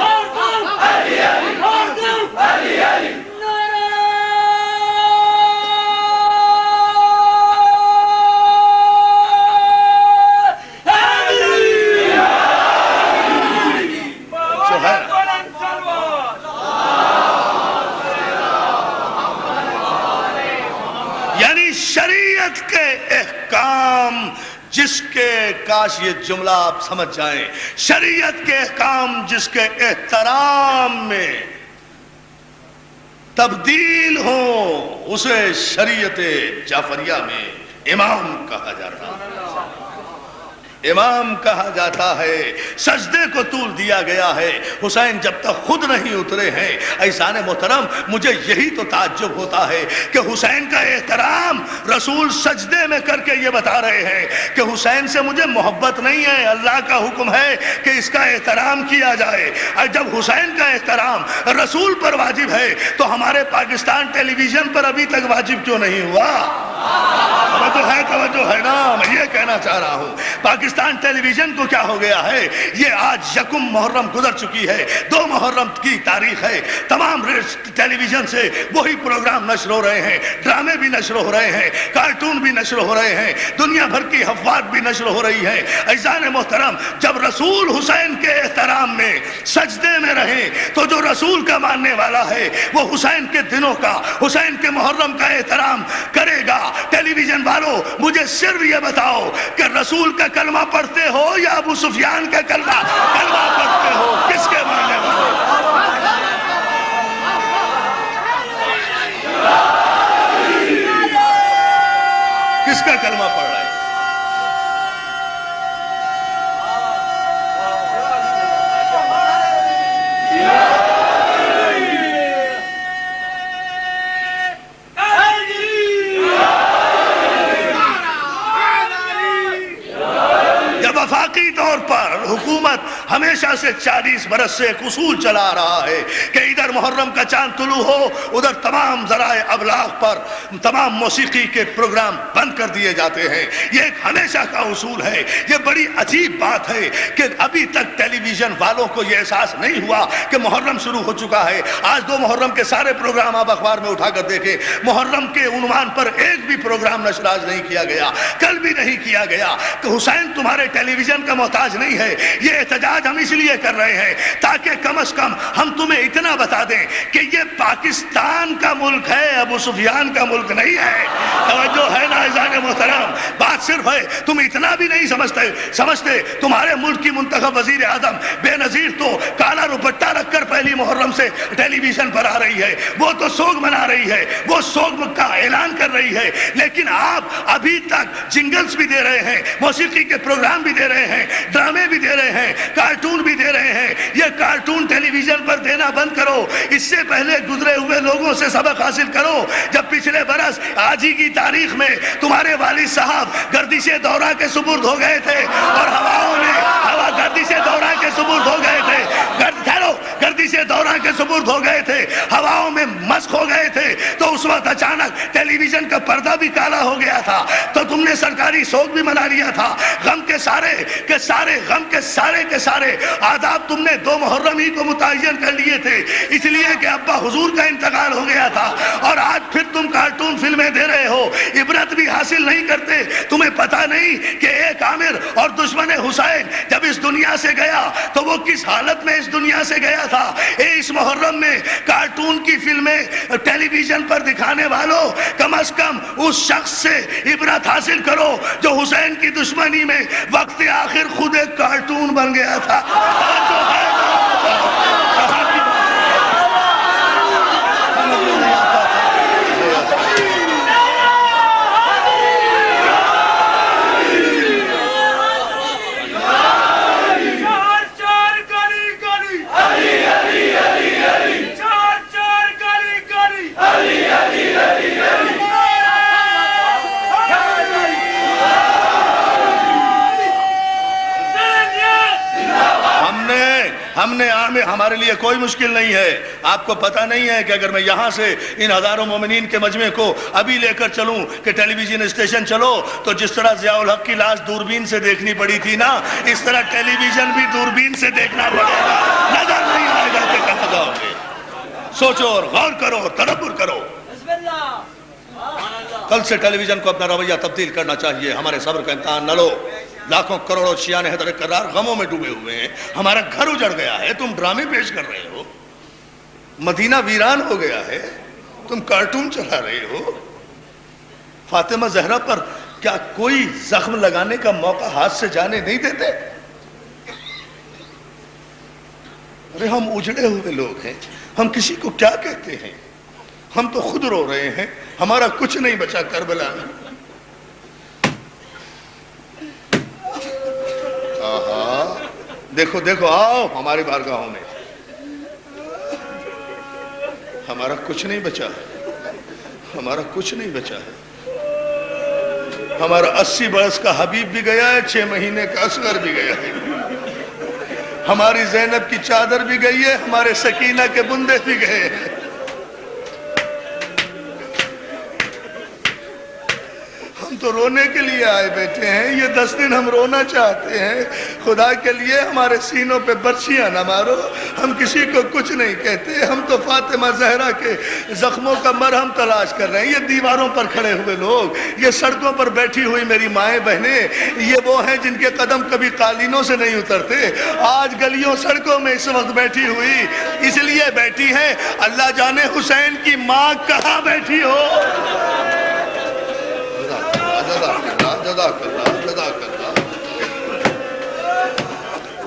علی علی شریعت کے احکام جس کے، کاش یہ جملہ آپ سمجھ جائیں، شریعت کے احکام جس کے احترام میں تبدیل ہو اسے شریعت جعفریہ میں امام کہا جاتا ہے، امام کہا جاتا ہے۔ سجدے کو طول دیا گیا ہے، حسین جب تک خود نہیں اترے ہیں۔ عزیزان محترم، مجھے یہی تو تعجب ہوتا ہے کہ حسین کا احترام رسول سجدے میں کر کے یہ بتا رہے ہیں کہ حسین سے مجھے محبت نہیں ہے، اللہ کا حکم ہے کہ اس کا احترام کیا جائے۔ اور جب حسین کا احترام رسول پر واجب ہے تو ہمارے پاکستان ٹیلی ویژن پر ابھی تک واجب کیوں نہیں ہوا؟ توجہ ہے نا، میں یہ کہنا چاہ رہا ہوں پاکستان ٹیلی ویژن کو کیا ہو گیا ہے؟ یہ آج یکم محرم گزر چکی ہے، 2 محرم کی تاریخ ہے، تمام ٹیلی ویژن سے وہی پروگرام نشر ہو رہے ہیں، ڈرامے بھی نشر ہو رہے ہیں، کارٹون بھی نشر ہو رہے ہیں، دنیا بھر کی افواج بھی نشر ہو رہی ہے۔ عزیزان محترم، جب رسول حسین کے احترام میں سجدے میں رہیں تو جو رسول کا ماننے والا ہے وہ حسین کے دنوں کا، حسین کے محرم کا احترام کرے گا۔ ٹیلی ویژن والوں، مجھے صرف یہ بتاؤ کہ رسول کا کلمہ پڑھتے ہو یا ابو سفیان کا کلمہ پڑھتے ہو؟ کس کے ماننے والے؟ کس کا کلمہ پڑھ رہا ہے؟ وفاقی طور پر حکومت ہمیشہ سے 40 برس سے ایک اصول چلا رہا ہے کہ ادھر محرم کا چاند طلوع ہو، ادھر تمام ذرائع ابلاغ پر تمام موسیقی کے پروگرام بند کر دیے جاتے ہیں۔ یہ ایک ہمیشہ کا اصول ہے۔ یہ بڑی عجیب بات ہے کہ ابھی تک ٹیلی ویژن والوں کو یہ احساس نہیں ہوا کہ محرم شروع ہو چکا ہے۔ آج 2 محرم کے سارے پروگرام آپ اخبار میں اٹھا کر دیکھیں، محرم کے عنوان پر ایک بھی پروگرام نشر آج نہیں کیا گیا، کل بھی نہیں کیا گیا کہ حسین تمہارے ٹیلی ویژن کا محتاج نہیں ہے۔ یہ احتجاج ہم اس لیے کر رہے ہیں تاکہ کم از کم ہم تمہیں اتنا بتا دیں کہ یہ پاکستان کا ملک ہے، ابو سفیان کا ملک نہیں ہے۔ توجہ ہے نا عزیزان محترم؟ بات صرف ہے تم اتنا بھی نہیں سمجھتے تمہارے ملک کی منتخب وزیر اعظم بے نظیر تو کالا روپٹہ رکھ کر پہلی محرم سے ٹیلی ویژن پر آ رہی ہے، وہ تو سوگ منا رہی ہے، وہ سوگ کا اعلان کر رہی ہے، لیکن آپ ابھی تک جنگلز بھی دے رہے ہیں، موسیقی کے پروگرام بھی دے رہے ہیں، ڈرامے بھی دے رہے ہیں، کارٹون بھی دے رہے ہیں۔ یہ کارٹون ٹیلی ویژن پر دینا بند کرو، اس سے پہلے گزرے ہوئے لوگوں سے سبق حاصل کرو۔ جب پچھلے برس آج ہی کی تاریخ میں تمہارے والد صاحب گردش دورہ کے سپرد ہو گئے تھے اور ہواؤں نے گردش دورہ کے سپرد ہو گئے تھے، گردش دورہ کے سپرد ہو گئے تھے، ہواؤں میں مسک ہو گئے تھے، تو اس وقت اچانک ٹیلی ویژن کا پردہ بھی کالا ہو گیا تھا، تو تم نے سرکاری سوگ بھی منا لیا تھا۔ غم کے سارے غم کے سارے آداب تم نے 2 محرم ہی کو متعین کر لیے تھے، اس لیے کہ ابا حضور کا انتقال ہو گیا تھا، اور آج پھر تم کارٹون فلمیں دے رہے ہو، عبرت بھی حاصل نہیں کرتے۔ تمہیں پتہ نہیں کہ ایک عامر اور دشمن حسین جب اس دنیا سے گیا تو وہ کس حالت میں اس دنیا سے گیا تھا؟ اس محرم میں کارٹون کی فلمیں ٹیلی ویژن پر دکھانے والوں، کم از کم اس شخص سے عبرت حاصل کرو جو حسین کی دشمنی میں وقت آخر خود ایک کارٹون بن گیا تھا۔ ہمارے لیے کوئی مشکل نہیں ہے. آپ کو پتہ نہیں ہے کہ اگر میں یہاں سے ان ہزاروں مومنین کے مجمع کو ابھی لے کر چلوں کہ ٹیلی ویژن اسٹیشن چلو, تو جس طرح ضیاء الحق کی لاش دوربین سے دیکھنی پڑی تھی نا, اس طرح ٹیلی ویژن بھی دوربین سے دیکھنا پڑے گا. نظر نہیں آئے گا کہ کہاں جاؤ گے. سوچو اور غور کرو اور تدبر کرو. کل سے ٹیلی ویژن کو اپنا رویہ تبدیل کرنا چاہیے. ہمارے صبر کا امتحان نہ لو. لاکھوں کروڑوں شیعان حیدر کرار غموں میں ڈوبے ہوئے ہیں. ہمارا گھر اجڑ گیا ہے, تم ڈرامے پیش کر رہے ہو. مدینہ ویران ہو گیا ہے, تم کارٹون چلا رہے ہو. فاطمہ زہرا پر کیا کوئی زخم لگانے کا موقع ہاتھ سے جانے نہیں دیتے؟ ارے ہم اجڑے ہوئے لوگ ہیں, ہم کسی کو کیا کہتے ہیں؟ ہم تو خود رو رہے ہیں. ہمارا کچھ نہیں بچا کربلا میں. دیکھو دیکھو, آؤ ہماری بارگاہوں میں. ہمارا کچھ نہیں بچا ہے, ہمارا کچھ نہیں بچا ہے. ہمارا 80 برس کا حبیب بھی گیا ہے, 6 مہینے کا اصغر بھی گیا ہے. ہماری زینب کی چادر بھی گئی ہے, ہمارے سکینہ کے بندے بھی گئے ہیں. ہم تو رونے کے لیے آئے بیٹھے ہیں. یہ 10 دن ہم رونا چاہتے ہیں. خدا کے لیے ہمارے سینوں پہ برچیاں نہ مارو. ہم کسی کو کچھ نہیں کہتے. ہم تو فاطمہ زہرا کے زخموں کا مرہم تلاش کر رہے ہیں. یہ دیواروں پر کھڑے ہوئے لوگ, یہ سڑکوں پر بیٹھی ہوئی میری مائیں بہنیں, یہ وہ ہیں جن کے قدم کبھی قالینوں سے نہیں اترتے. آج گلیوں سڑکوں میں اس وقت بیٹھی ہوئی اس لیے بیٹھی ہیں, اللہ جانے حسین کی ماں کہاں بیٹھی ہو.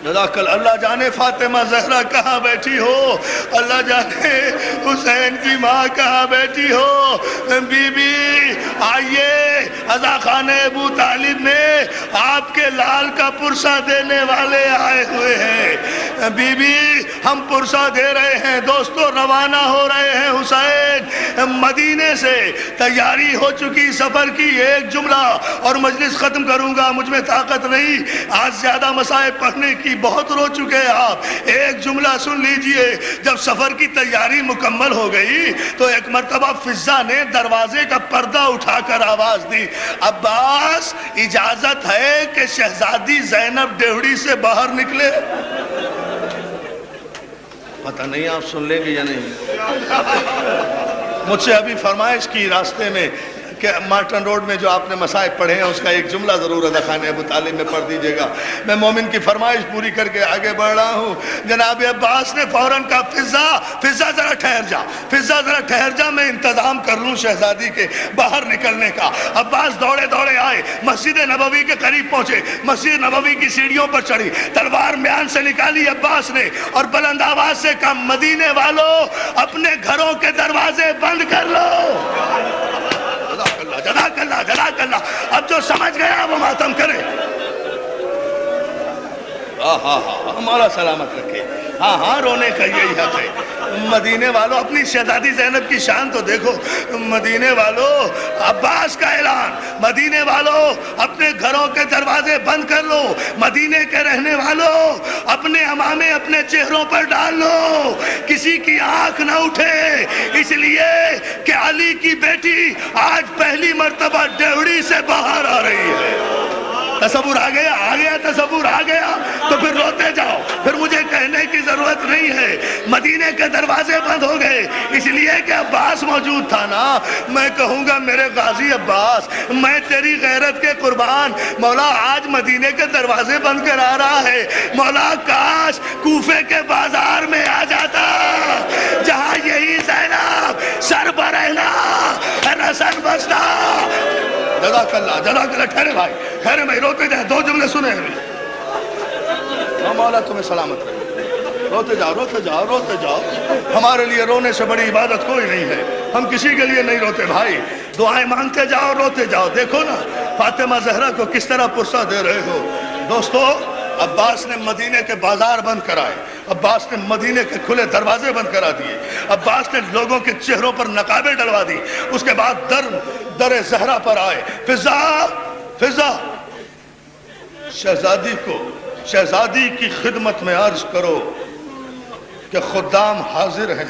اللہ جانے فاطمہ زہرا کہاں بیٹھی ہو. اللہ جانے حسین کی ماں کہاں بیٹھی ہو. بی بی آئیے, عزا خان ابو طالب میں آپ کے لال کا پرسہ دینے والے آئے ہوئے ہیں. بی بی ہم پرسہ دے رہے ہیں. دوستو روانہ ہو رہے ہیں حسین مدینے سے. تیاری ہو چکی سفر کی. ایک جملہ اور مجلس ختم کروں گا, مجھ میں طاقت نہیں. آج زیادہ مصائب پڑھنے کی, بہت رو چکے آپ. ایک جملہ سن لیجئے. جب سفر کی تیاری مکمل ہو گئی تو ایک مرتبہ فضا نے دروازے کا پردہ اٹھا کر آواز دی, عباس اجازت ہے کہ شہزادی زینب ڈیوڑی سے باہر نکلے. پتہ نہیں آپ سن لیں گے یا نہیں. مجھ سے ابھی فرمائش کی راستے میں کہ مارٹن روڈ میں جو آپ نے مصائب پڑھے ہیں اس کا ایک جملہ ضرور عزا خان ابو طالب میں پڑھ دیجئے گا. میں مومن کی فرمائش پوری کر کے آگے بڑھ رہا ہوں. جناب عباس نے فوراً کہا, فضا ذرا ٹھہر جا, فضا ذرا ٹھہر جا, میں انتظام کر لوں شہزادی کے باہر نکلنے کا. عباس دوڑے دوڑے آئے, مسجد نبوی کے قریب پہنچے, مسجد نبوی کی سیڑھیوں پر چڑھی, تلوار میان سے نکالی عباس نے اور بلند آواز سے کہا, مدینے والوں اپنے گھروں کے دروازے بند کر لو. جزاک اللہ, جزاک اللہ. اب جو سمجھ گیا وہ ماتم کرے. ہمارا سلامت رکھے. ہاں رونے کا یہی حق ہے. مدینے والوں اپنی شہزادی زینب کی شان تو دیکھو. مدینے والوں عباس کا اعلان, مدینے والوں اپنے گھروں کے دروازے بند کر لو. مدینے کے رہنے والوں اپنے عمامے اپنے چہروں پر ڈال لو, کسی کی آنکھ نہ اٹھے, اس لیے کہ علی کی بیٹی آج پہلی مرتبہ ڈیوڑی سے باہر آ رہی ہے. تصور آ گیا تصور آ گیا تو پھر روتے جاؤ, پھر مجھے کہنے کی ضرورت نہیں ہے. مدینے کے دروازے بند ہو گئے اس لیے کہ عباس موجود تھا نا. میں کہوں گا میرے غازی عباس, میں تیری غیرت کے قربان, مولا آج مدینے کے دروازے بند کر آ رہا ہے. مولا کاش کوفے کے بازار میں آ جاتا جہاں یہی زینب سر برہنا رسن بستا. جزاک اللہ, جزاک اللہ. ٹھہرے بھائی, ٹھہرے بھائی, روتے جائیں. 2 جملے سنے ہیں. مولا تمہیں سلامت رہے. روتے جاؤ, روتے جاؤ, روتے جاؤ. ہمارے لیے رونے سے بڑی عبادت کوئی نہیں ہے. ہم کسی کے لیے نہیں روتے بھائی. دعائیں مانگتے جاؤ, روتے جاؤ. دیکھو نا فاطمہ زہرا کو کس طرح پرسہ دے رہے ہو. دوستو عباس نے مدینے کے بازار بند کرائے, عباس نے مدینے کے کھلے دروازے بند کرا دیے, عباس نے لوگوں کے چہروں پر نقابیں ڈلوا دی. اس کے بعد در زہرا پر آئے. فضا شہزادی کی خدمت میں عرض کرو کہ خدام حاضر ہیں.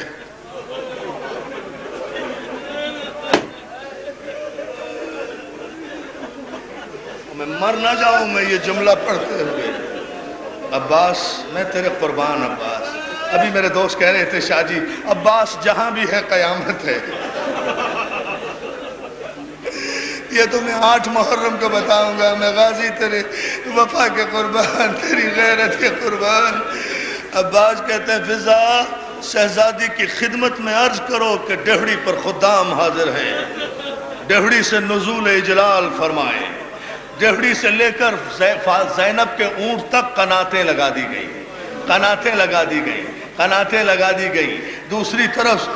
میں مر نہ جاؤں میں یہ جملہ پڑھتے ہوئے. عباس میں تیرے قربان عباس. ابھی میرے دوست کہہ رہے تھے شاہ جی عباس جہاں بھی ہے قیامت ہے. یہ تو میں 8 محرم کو بتاؤں گا. میں غازی تیرے وفا کے قربان، تیری غیرت کے قربان. عباس کہتے ہیں فضا شہزادی کی خدمت میں عرض کرو کہ ڈہڑی پر خدام حاضر ہیں. ڈہڑی سے نزول اجلال فرمائے. ڈہڑی سے لے کر زینب کے اونٹ تک قناتیں لگا دی گئی، قناتیں لگا دی گئی، قناتیں لگا دی گئی. دوسری طرف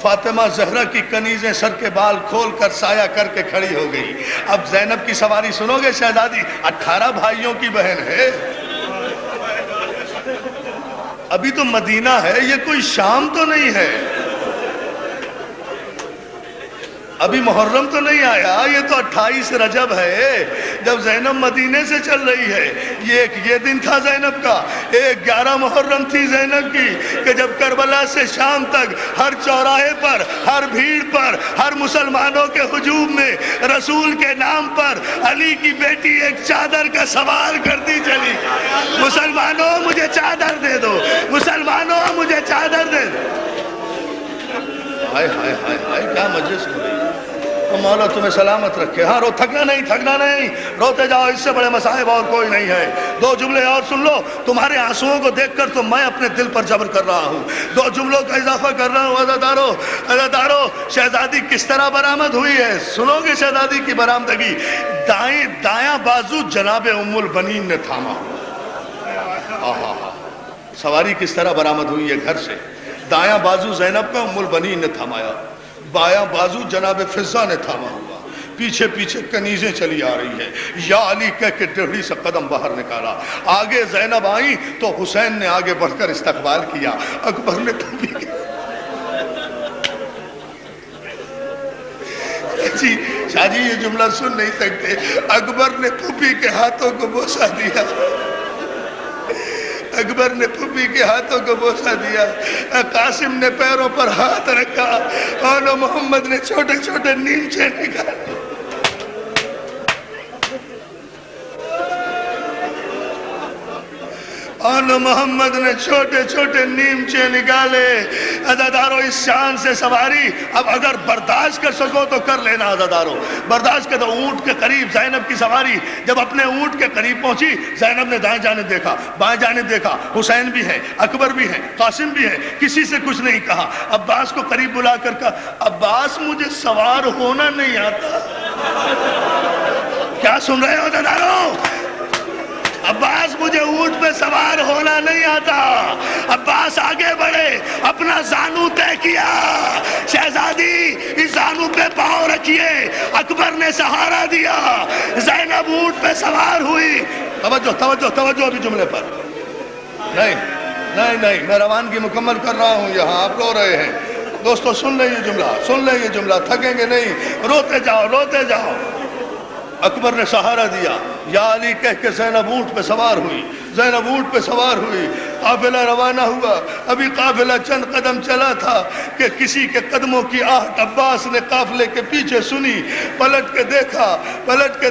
فاطمہ زہرا کی کنیزیں سر کے بال کھول کر سایہ کر کے کھڑی ہو گئی. اب زینب کی سواری سنو گے شہزادی؟ 18 بھائیوں کی بہن ہے. ابھی تو مدینہ ہے، یہ کوئی شام تو نہیں ہے. ابھی محرم تو نہیں آیا، یہ تو 28 رجب ہے جب زینب مدینے سے چل رہی ہے. یہ دن تھا زینب کا. 11 محرم تھی زینب کی کہ جب کربلا سے شام تک ہر چوراہے پر، ہر بھیڑ پر، ہر مسلمانوں کے ہجوم میں رسول کے نام پر علی کی بیٹی ایک چادر کا سوال کرتی چلی. مسلمانوں مجھے چادر دے دو، مسلمانوں مجھے چادر دے دو. ہائے ہائے ہائے ہائے کیا مجلس ہو رہی ہے. مولا تمہیں سلامت رکھے. ہاں تھکنا نہیں، تھکنا نہیں، روتے جاؤ، اس سے بڑے مصائب اور کوئی نہیں ہے. 2 جملے اور سن لو. تمہارے آنسوؤں کو دیکھ کر تو میں اپنے دل پر جبر کر رہا ہوں. 2 جملوں کا اضافہ کر رہا ہوں. عزادارو شہزادی کس طرح برآمد ہوئی ہے سنو گے. شہزادی کی برآمدگی دایاں بازو جناب ام البنین نے تھاما ہوا. سواری کس طرح برآمد ہوئی ہے گھر سے. دایاں بازو زینب کا ام البنین نے تھامایا، بایاں بازو جناب فضا نے تھاما ہوا. پیچھے پیچھے کنیزیں چلی آ رہی ہیں. یا علی کہہ کے ڈہڑی سے قدم باہر نکالا. آگے زینب آئیں تو حسین نے آگے بڑھ کر استقبال کیا. اکبر نے جی شاہ جی یہ جملہ سن نہیں سکتے. اکبر نے پھوپھی کے ہاتھوں کو بوسہ دیا. اکبر نے پھوپھی کے ہاتھوں کو بوسہ دیا. قاسم نے پیروں پر ہاتھ رکھا اور محمد نے چھوٹے چھوٹے نیمچے نکالے. اور محمد نے چھوٹے چھوٹے نیمچے نکالے. عزادارو اس شان سے سواری اب اگر برداشت کر سکو تو کر لینا. عزادارو برداشت کر. تو اونٹ کے قریب زینب کی سواری جب اپنے اونٹ کے قریب پہنچی، زینب نے دائیں جانب دیکھا، بائیں جانب دیکھا. حسین بھی ہے، اکبر بھی ہے، قاسم بھی ہے. کسی سے کچھ نہیں کہا. عباس کو قریب بلا کر کہا عباس مجھے سوار ہونا نہیں آتا. کیا سن رہے ہو عزادارو؟ عباس مجھے اونٹ پہ سوار ہونا نہیں آتا. عباس آگے بڑھے، اپنا زانو طے کیا. شہزادی اس زانو پہ پاؤں رکھیے. اکبر نے سہارا دیا. زینب اونٹ پہ سوار ہوئی. توجہ توجہ توجہ ابھی جملے پر نہیں نہیں نہیں میں روانگی مکمل کر رہا ہوں. یہاں آپ رو رہے ہیں. دوستو سن لیں یہ جملہ، سن لیں یہ جملہ، تھکیں گے نہیں. روتے جاؤ روتے جاؤ. اکبر نے سہارا دیا. یا علی کہہ کے زینب اونٹ پہ سوار ہوئی. زینب اونٹ پہ سوار ہوئی. قافلہ روانہ ہوا. ابھی قافلہ چند قدم چلا تھا کہ کسی کے قدموں کی آہٹ عباس نے قافلے کے پیچھے سنی. پلٹ کے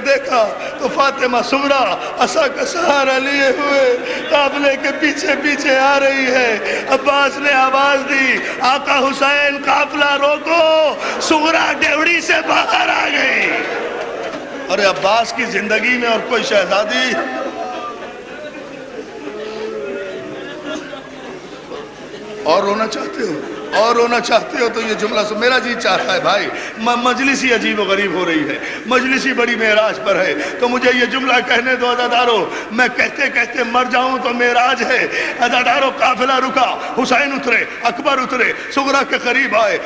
دیکھا تو فاطمہ سغرا عصا کا سہارا لیے ہوئے قافلے کے پیچھے پیچھے آ رہی ہے. عباس نے آواز دی آقا حسین قافلہ روکو. سغرا ڈیوڑی سے باہر آ گئی. ارے عباس کی زندگی میں اور کوئی شہزادی اور رونا چاہتے ہو تو یہ جملہ سن. میرا جی چاہتا ہے بھائی مجلس ہی عجیب و غریب ہو رہی ہے، مجلس ہی بڑی معراج پر ہے تو مجھے یہ جملہ کہنے دو. عزادارو میں کہتے کہتے مر جاؤں تو معراج ہے. عزادارو قافلہ رکا. حسین اترے، اکبر اترے، سغرا کے قریب آئے.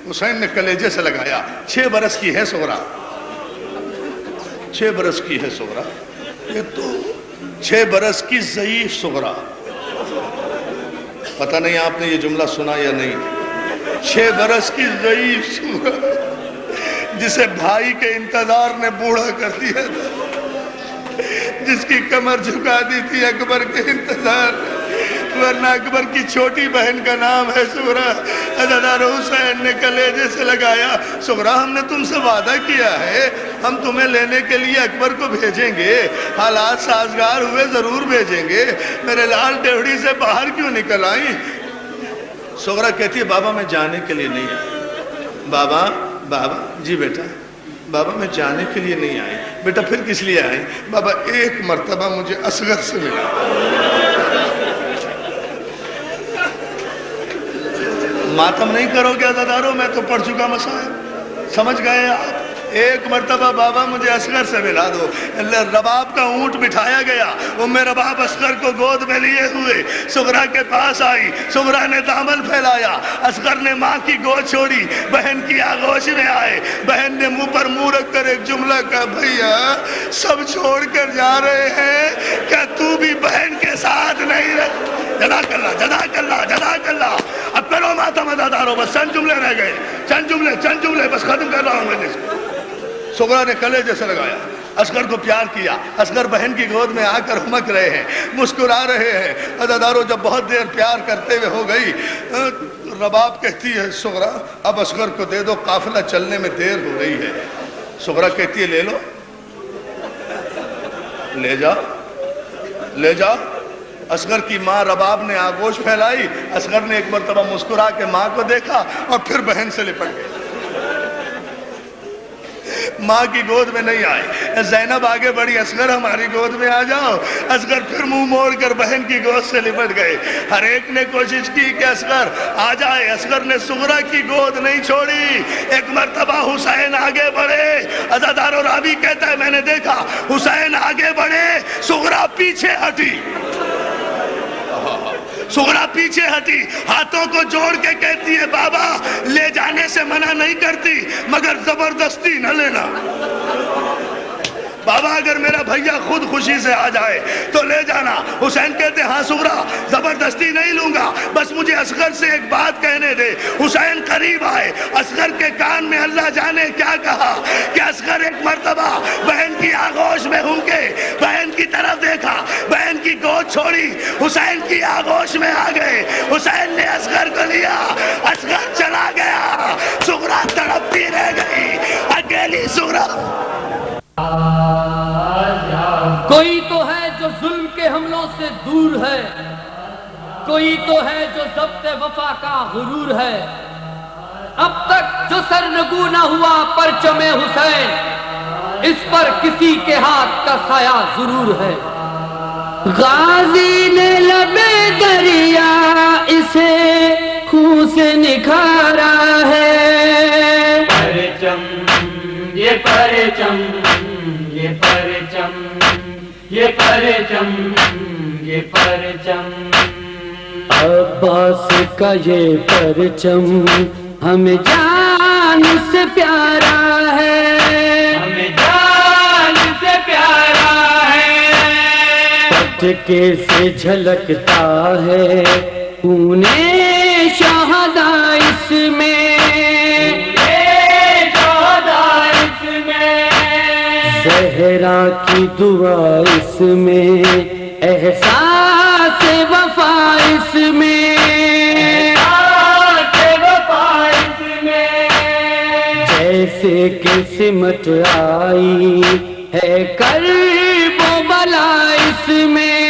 حسین نے کلیجے سے لگایا. 6 برس کی ہے سغرا، 6 برس کی ہے سغرا. یہ تو 6 برس کی ضعیف سغرا. پتہ نہیں آپ نے یہ جملہ سنا یا نہیں. 6 برس کی ضعیف سغرا جسے بھائی کے انتظار نے بوڑھا کر دیا تھا، جس کی کمر جھکا دی تھی اکبر کے انتظار. ورنہ اکبر کی چھوٹی بہن کا نام ہے سغرا۔ عزادار حسین نے کلیجے سے لگایا، سغرا ہم نے تم سے وعدہ کیا ہے ہم تمہیں لینے کے لیے اکبر کو بھیجیں گے، حالات سازگار ہوئے ضرور بھیجیں گے، میرے لال ڈیوڑی سے باہر کیوں نکل آئیں؟ سغرا کہتی ہے بابا میں جانے کے لیے نہیں آئی۔ بابا جی بیٹا، بابا میں جانے کے لیے نہیں آئی۔ بیٹا پھر کس لیے آئی؟ بابا ایک مرتبہ مجھے اصغر سے ملا۔ ماتم نہیں کرو گے عزادارو، میں تو پڑھ چکا مسائل، سمجھ گئے آپ؟ ایک مرتبہ بابا مجھے اصغر سے ملا دو۔ رباب کا اونٹ بٹھایا گیا، ام رباب اصغر کو گود میں لیے ہوئے سغرا کے پاس آئی، سغرا نے دامن پھیلایا، اصغر نے ماں کی گود چھوڑی، بہن کی آغوش میں آئے، بہن نے منہ پر منہ رکھ کر ایک جملہ کہا، بھیا سب چھوڑ کر جا رہے ہیں، کیا تو بھی بہن کے ساتھ نہیں رہ؟ جزاک اللہ جزاک اللہ جزاک اللہ۔ اب کرو ماتم عزادارو، بس چند جملے رہ گئے، چند جملے بس ختم کر رہا ہوں میں نے۔ سغرا نے کلیجے سے لگایا، اصغر کو پیار کیا، اصغر بہن کی گود میں آ کر ہمک رہے ہیں، مسکرا رہے ہیں۔ عزادارو جب بہت دیر پیار کرتے ہوئے ہو گئی، رباب کہتی ہے سغرا اب اصغر کو دے دو، قافلہ چلنے میں دیر ہو رہی ہے۔ سغرا کہتی ہے لے لو، لے جاؤ۔ اصغر کی ماں رباب نے آغوش پھیلائی، اصغر نے ایک مرتبہ مسکرا کے ماں کو دیکھا اور پھر بہن سے لپٹ گئے، ماں کی گود میں نہیں آئے۔ زینب آگے بڑھی، اصغر ہماری گود میں آ جاؤ، اصغر پھر منہ موڑ کر بہن کی گود سے لپٹ گئے۔ ہر ایک نے کوشش کی کہ اصغر آ جائے، اصغر نے سغرا کی گود نہیں چھوڑی۔ ایک مرتبہ حسین آگے بڑھے، عزادار و راوی کہتا ہے میں نے دیکھا حسین آگے بڑھے، سغرا پیچھے ہٹی، سغرا پیچھے ہٹی، ہاتھوں کو جوڑ کے کہتی ہے بابا لے جانے سے منع نہیں کرتی مگر زبردستی نہ لینا۔ بابا اگر میرا بھیا خود خوشی سے آ جائے تو لے جانا۔ حسین کہتے ہاں سغرا زبردستی نہیں لوں گا، بس مجھے اصغر سے ایک بات کہنے دے۔ حسین قریب آئے، اصغر کے کان میں اللہ جانے کیا کہا کہ اصغر ایک مرتبہ بہن کی آغوش میں ہوں کے بہن کی طرف دیکھا، بہن کی گود چھوڑی، حسین کی آغوش میں آ گئے، حسین نے اصغر کو لیا، اصغر چلا گیا، سغرا تڑپتی رہ گئی، اکیلی سغرا۔ کوئی تو ہے جو ظلم کے حملوں سے دور ہے، کوئی تو ہے جو ضبط وفا کا غرور ہے، اب تک جو سرنگوں نہ ہوا پرچم حسین، اس پر کسی کے ہاتھ کا سایہ ضرور ہے۔ غازی نے لبے دریا اسے خون سے نکھارا ہے، پرچم یہ پرچم یہ پرچم یہ پرچم یہ پرچم، عباس کا یہ پرچم ہمیں جان سے پیارا ہے، ہمیں جان سے پیارا ہے، پٹکے سے جھلکتا ہے خون شہداء اس میں، زہرا کی دعا اس میں، احساس وفا اس میں، جیسے کہ سمٹ آئی ہے کرب و بلا اس میں،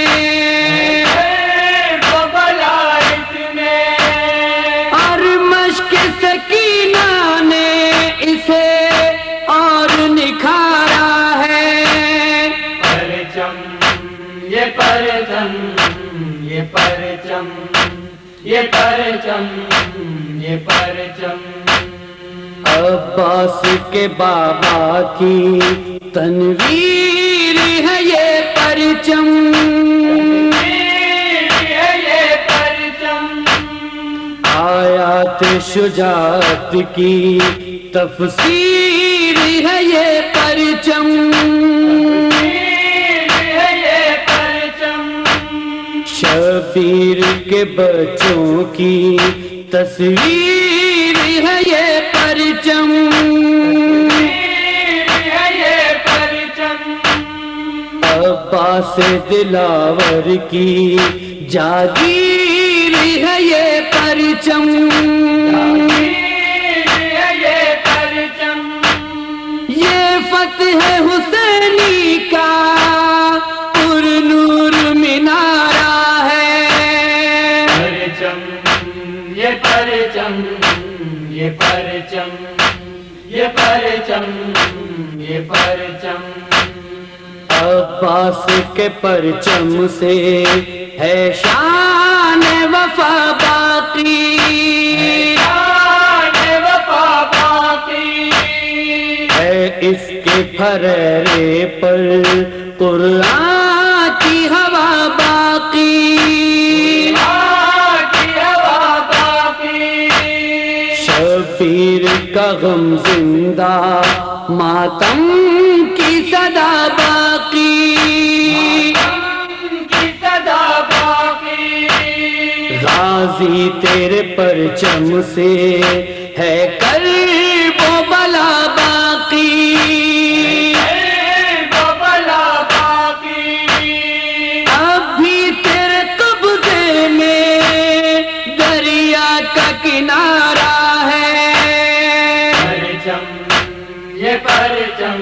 اور مشق سکینہ نے اسے اور نکھارا ہے، پرچم یہ پرچم یہ پرچم یہ پرچم یہ پرچم، عباس کے بابا کی تنویر ہے یہ پرچم، آیات شجاعت کی تفسیر ہے یہ پرچم، شبیر کے بچوں کی تصویر ہے یہ پرچم، عباس دلاور کی جاگیر ہے یہ پرچم، یہ فتح حسینی کا پر نور مینارہ ہے۔ پرچم یہ پرچم، یہ پرچم، یہ پرچم، یہ پرچم، عباس کے پرچم سے ہے شان وفا باقی، شان وفا باقی، ہے اس کے پھریرے پر قرآن کی ہوا باقی، کی ہوا باقی، شبیر کا غم زندہ، ماتم کی صدا باقی، کی صدا باقی، غازی تیرے پرچم سے ہے کرب و بلا باقی، بلا باقی، اب بھی تیرے قبضے میں دریا کا کنارہ ہے۔ پرچم یہ پرچم،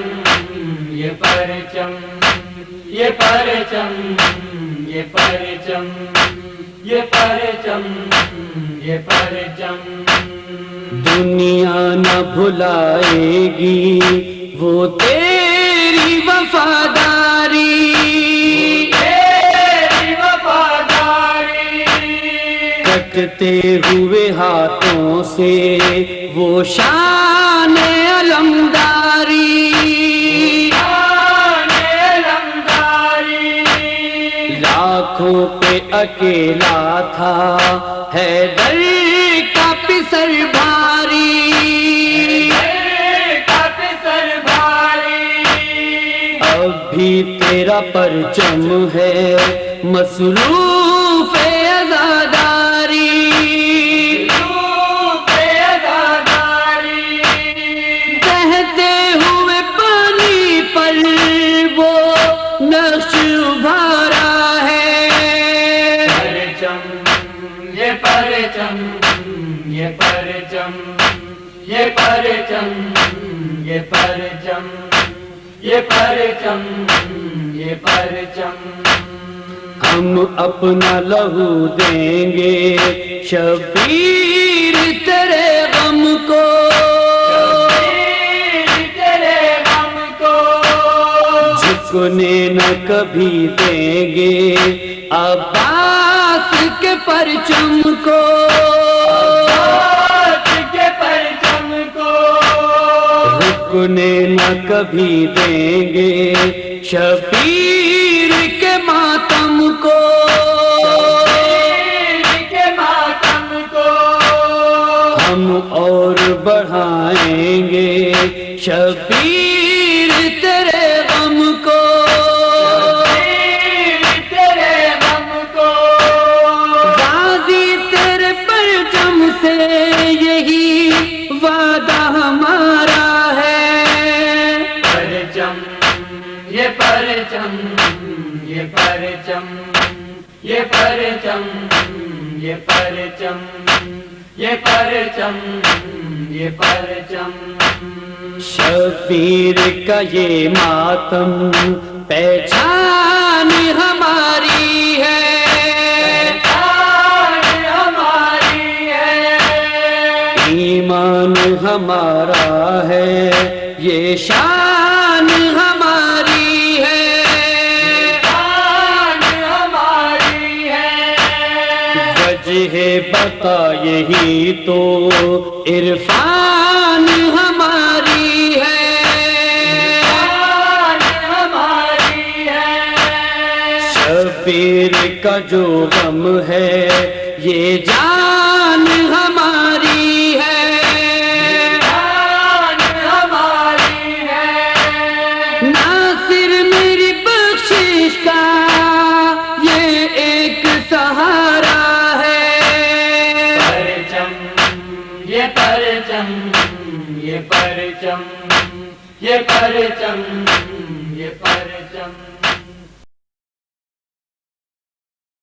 یہ پرچم، یہ پرچم، یہ پرچم، یہ پرچم، یہ پرچم، دنیا نہ بھلائے گی وہ تیری وفاداری، تیری وفاداری، کٹتے ہوئے ہاتھوں سے وہ شان علمداری، شان علمداری، لاکھوں پہ اکیلا تھا حیدر کا پسر بھاری، سر بھاری، اب بھی تیرا پرچم ہے مصروف عزاداری، بہتے ہوئے پانی پر وہ نقش ابھارا ہے۔ پرچم یہ پرچم، یہ پرچم، یہ پرچم، یہ پرچم، یہ پرچم، یہ پرچم، ہم اپنا لہو دیں گے شبیر تیرے غم کو، تیرے غم کو، جھکنے نہ کبھی دیں گے عباس کے پرچم کو، کے پرچم کو، رکنے نہ کبھی دیں گے شبیر کے ماتم کو، کے ماتم کو، ہم اور بڑھائیں گے شبیر تیرے غم کو، تیرے غم کو، غازی تیرے پرچم سے یہی وعدہ ہمارا ہے۔ پرچم یہ پرچم، یہ پرچم، یہ پرچم، یہ پرچم، یہ پرچم، یہ پرچم، شبیر کا یہ ماتم پہچان ہماری ہے، شان ہماری ہے، ایمان ہمارا ہے، یہ شان ہماری ہے، شان ہماری ہے، وجہ بتا یہی تو عرفان ہماری ہے، شان ہماری ہے، شبیر کا جو غم ہے یہ جان ہماری ہے، شان ہماری ہے، ناصر میری بخشش کا یہ ایک سہارا ہے۔ پرچم یہ پرچم، یہ پرچم، یہ پرچم، یہ پرچم،